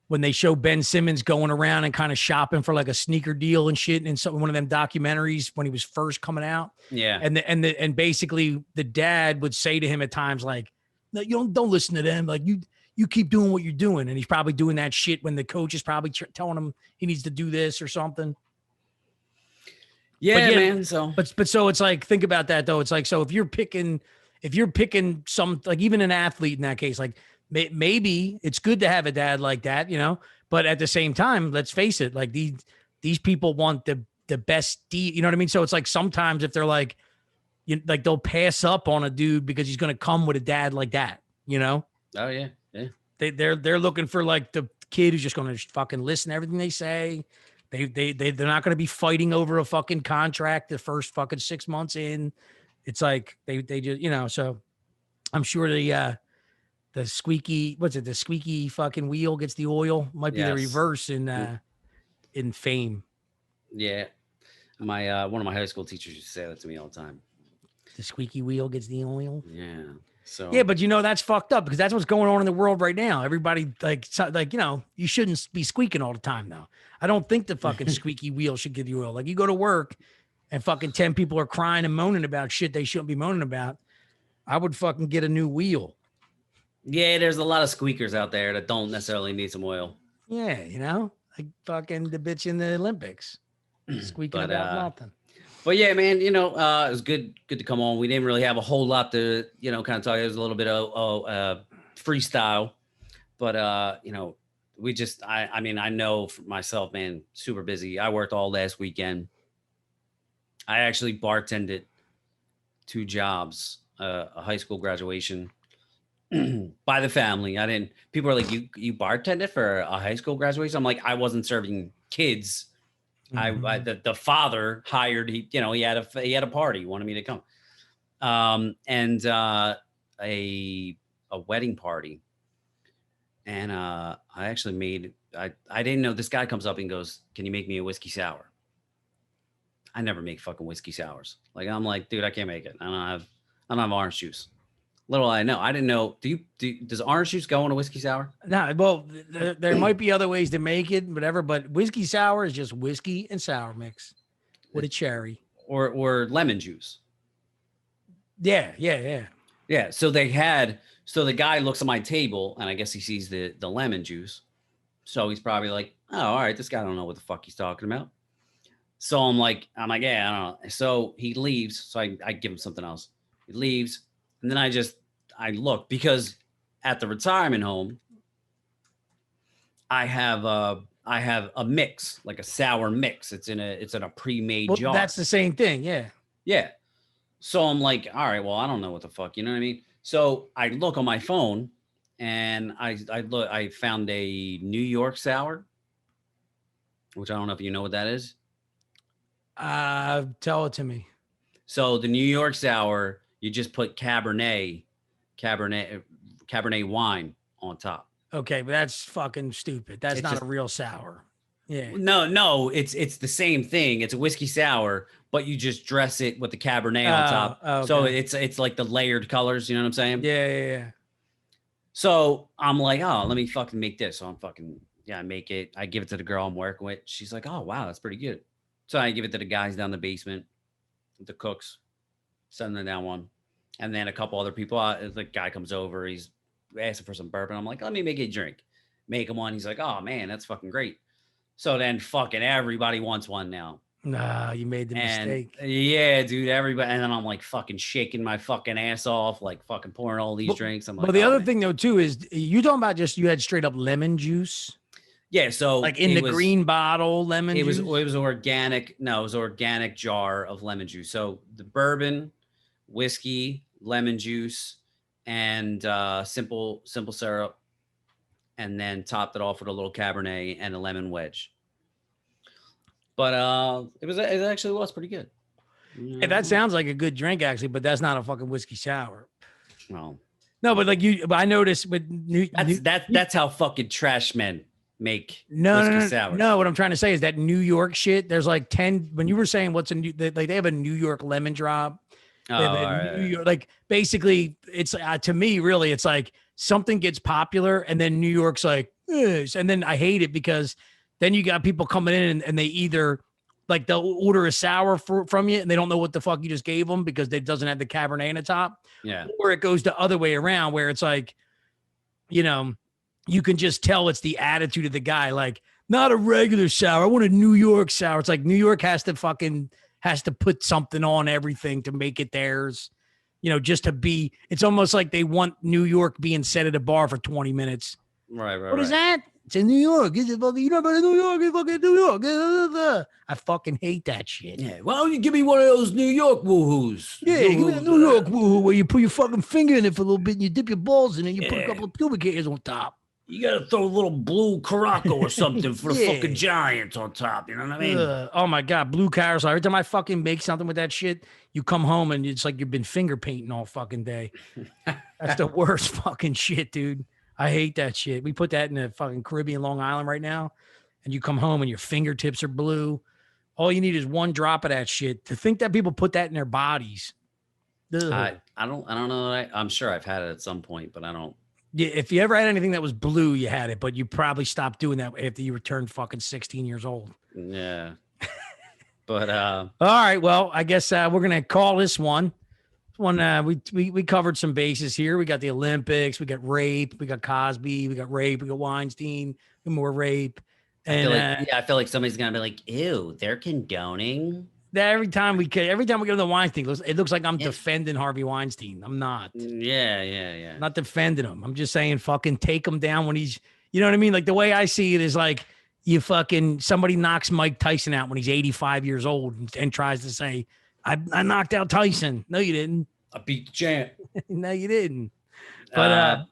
when they show Ben Simmons going around and kind of shopping for like a sneaker deal and shit in one of them documentaries when he was first coming out. Yeah, and basically the dad would say to him at times like, no, you don't listen to them. Like you keep doing what you're doing, and he's probably doing that shit when the coach is probably telling him he needs to do this or something. Yeah, man. So, but so it's like, think about that though. It's like, so if you're picking some, like even an athlete in that case, like maybe it's good to have a dad like that, but at the same time, let's face it, like these people want the best deal, you know what I mean? So it's like, sometimes if they're like, like they'll pass up on a dude because he's going to come with a dad like that, Oh yeah. Yeah. They're looking for like the kid who's just going to fucking listen to everything they say. They're not going to be fighting over a fucking contract the first fucking 6 months in. It's like they just, so I'm sure the squeaky, what's it? The squeaky fucking wheel gets the oil. Might be the Yes. reverse in Fame. Yeah. My one of my high school teachers used to say that to me all the time. The squeaky wheel gets the oil. Yeah. So Yeah, but that's fucked up because that's what's going on in the world right now. Everybody you shouldn't be squeaking all the time though. I don't think the fucking squeaky wheel should give you oil. Like you go to work and fucking 10 people are crying and moaning about shit they shouldn't be moaning about. I would fucking get a new wheel. yeah, there's a lot of squeakers out there that don't necessarily need some oil. Yeah, like fucking the bitch in the Olympics. Squeaking about nothing. But yeah, man, it was good to come on. We didn't really have a whole lot to, kind of talk. It was a little bit of freestyle, but we just, I mean, I know for myself, man, super busy. I worked all last weekend. I actually bartended 2 jobs, a high school graduation by the family. People are like, you bartended for a high school graduation? I'm like, I wasn't serving kids. The father hired, he had a party, wanted me to come. And a wedding party. And I actually I didn't know, this guy comes up and goes, "Can you make me a whiskey sour?" I never make fucking whiskey sours. Like, I'm like, dude, I can't make it. I don't have orange juice. Little I know. I didn't know. Does orange juice go in a whiskey sour? No, well, there might be other ways to make it, whatever, but whiskey sour is just whiskey and sour mix with a cherry. Or lemon juice. Yeah. Yeah. So the guy looks at my table and I guess he sees the lemon juice. So he's probably like, oh, all right, this guy don't know what the fuck he's talking about. So I'm like, yeah, I don't know. So he leaves. So I give him something else. He leaves. And then I look, because at the retirement home, I have a mix, like a sour mix. It's in a pre-made jar. That's the same thing. Yeah. Yeah. So I'm like, all right, well, I don't know what the fuck, you know what I mean? So I look on my phone and I found a New York sour, which I don't know if you know what that is. Tell it to me. So the New York sour, you just put Cabernet wine on top. Okay, but that's fucking stupid. That's not a real sour. Yeah. No, it's the same thing. It's a whiskey sour, but you just dress it with the Cabernet on top. Okay. So it's like the layered colors, you know what I'm saying? Yeah. So I'm like, oh, let me fucking make this. So I make it. I give it to the girl I'm working with. She's like, oh, wow, that's pretty good. So I give it to the guys down the basement, the cooks, send them down one. And then a couple other people, the guy comes over, he's asking for some bourbon. I'm like, let me make a drink. Make him one. He's like, oh man, that's fucking great. So then fucking everybody wants one now. Nah, you made the mistake. Yeah, dude, everybody. And then I'm like fucking shaking my fucking ass off, like fucking pouring all these drinks. I'm like, but the other thing though too is you talking about you had straight up lemon juice. Yeah, so like in the green bottle lemon juice. It was organic. No, it was organic jar of lemon juice. So the bourbon, whiskey, lemon juice, and simple syrup, and then topped it off with a little Cabernet and a lemon wedge. But it actually was pretty good. Yeah, that sounds like a good drink actually, but that's not a fucking whiskey sour. No, but I noticed with that's how fucking trash men make whiskey sours. No, what I'm trying to say is that New York shit, there's like 10, when you were saying what's a new, they have a New York lemon drop. New York, like basically it's to me, really, it's like something gets popular and then New York's like, and then I hate it because then you got people coming in and they either like they'll order a sour from you and they don't know what the fuck you just gave them because it doesn't have the Cabernet in the top. Yeah. Or it goes the other way around where it's like, you can just tell it's the attitude of the guy, like not a regular sour. I want a New York sour. It's like New York has to put something on everything to make it theirs, just to be, it's almost like they want New York being set at a bar for 20 minutes. Right. What is that? It's in New York. It's fucking, you know about New York? It's fucking New York. I fucking hate that shit. Yeah. Why don't you give me one of those New York woohoos? Yeah, give me a New York woohoo where you put your fucking finger in it for a little bit and you dip your balls in it and you put a couple of pubic hairs on top. You got to throw a little blue Caraco or something for the fucking Giants on top. You know what I mean? Oh, my God. Blue carousel. Every time I fucking make something with that shit, you come home and it's like you've been finger painting all fucking day. That's the worst fucking shit, dude. I hate that shit. We put that in the fucking Caribbean, Long Island right now, and you come home and your fingertips are blue. All you need is one drop of that shit. To think that people put that in their bodies. I don't know. I'm sure I've had it at some point, but I don't. Yeah, if you ever had anything that was blue, you had it, but you probably stopped doing that after you returned fucking 16 years old. Yeah. But all right, well, I guess we're gonna call this one. We covered some bases here. We got the Olympics, we got rape, we got Cosby, we got rape, we got Weinstein, more rape. And I feel like somebody's gonna be like, "Ew, they're condoning." Every time we go to the Weinstein, it looks like I'm defending Harvey Weinstein. I'm not. Yeah. I'm not defending him. I'm just saying, fucking take him down when he's, you know what I mean? Like the way I see it is like you fucking somebody knocks Mike Tyson out when he's 85 years old and tries to say, I knocked out Tyson. No, you didn't. I beat the champ. No, you didn't. But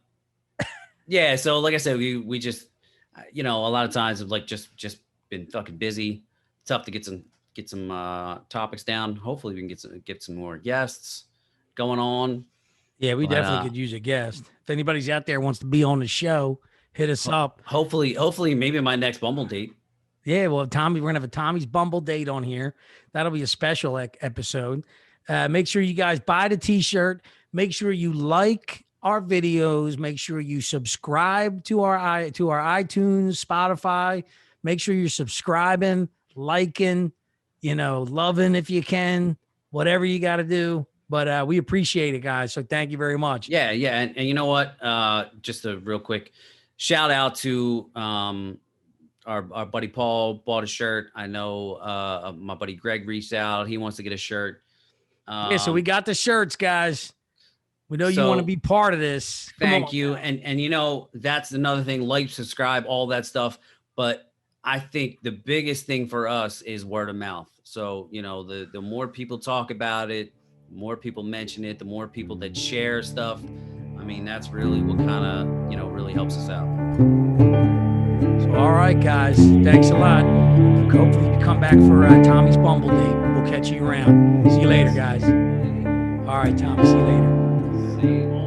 yeah. So like I said, we just, a lot of times have like just been fucking busy. Tough to get some topics down. Hopefully we can get some more guests going on. Yeah, we definitely could use a guest. If anybody's out there wants to be on the show, hit us up. Hopefully maybe my next Bumble date. Yeah, well, Tommy, we're gonna have a Tommy's Bumble date on here. That'll be a special episode. Make sure you guys buy the t-shirt. Make sure you like our videos. Make sure you subscribe to our iTunes, Spotify. Make sure you're subscribing, liking, loving if you can, whatever you got to do. But we appreciate it, guys. So thank you very much. Yeah. And you know what? Just a real quick shout out to our buddy Paul bought a shirt. I know my buddy Greg reached out. He wants to get a shirt. So we got the shirts, guys. We know you want to be part of this. Thank you. And that's another thing, like, subscribe, all that stuff. But I think the biggest thing for us is word of mouth. So, the more people talk about it, the more people mention it, the more people that share stuff. I mean, that's really what kind of, really helps us out. So, all right, guys. Thanks a lot. Hopefully you come back for Tommy's Bumble date. We'll catch you around. See you later, guys. All right, Tommy. See you later. See you.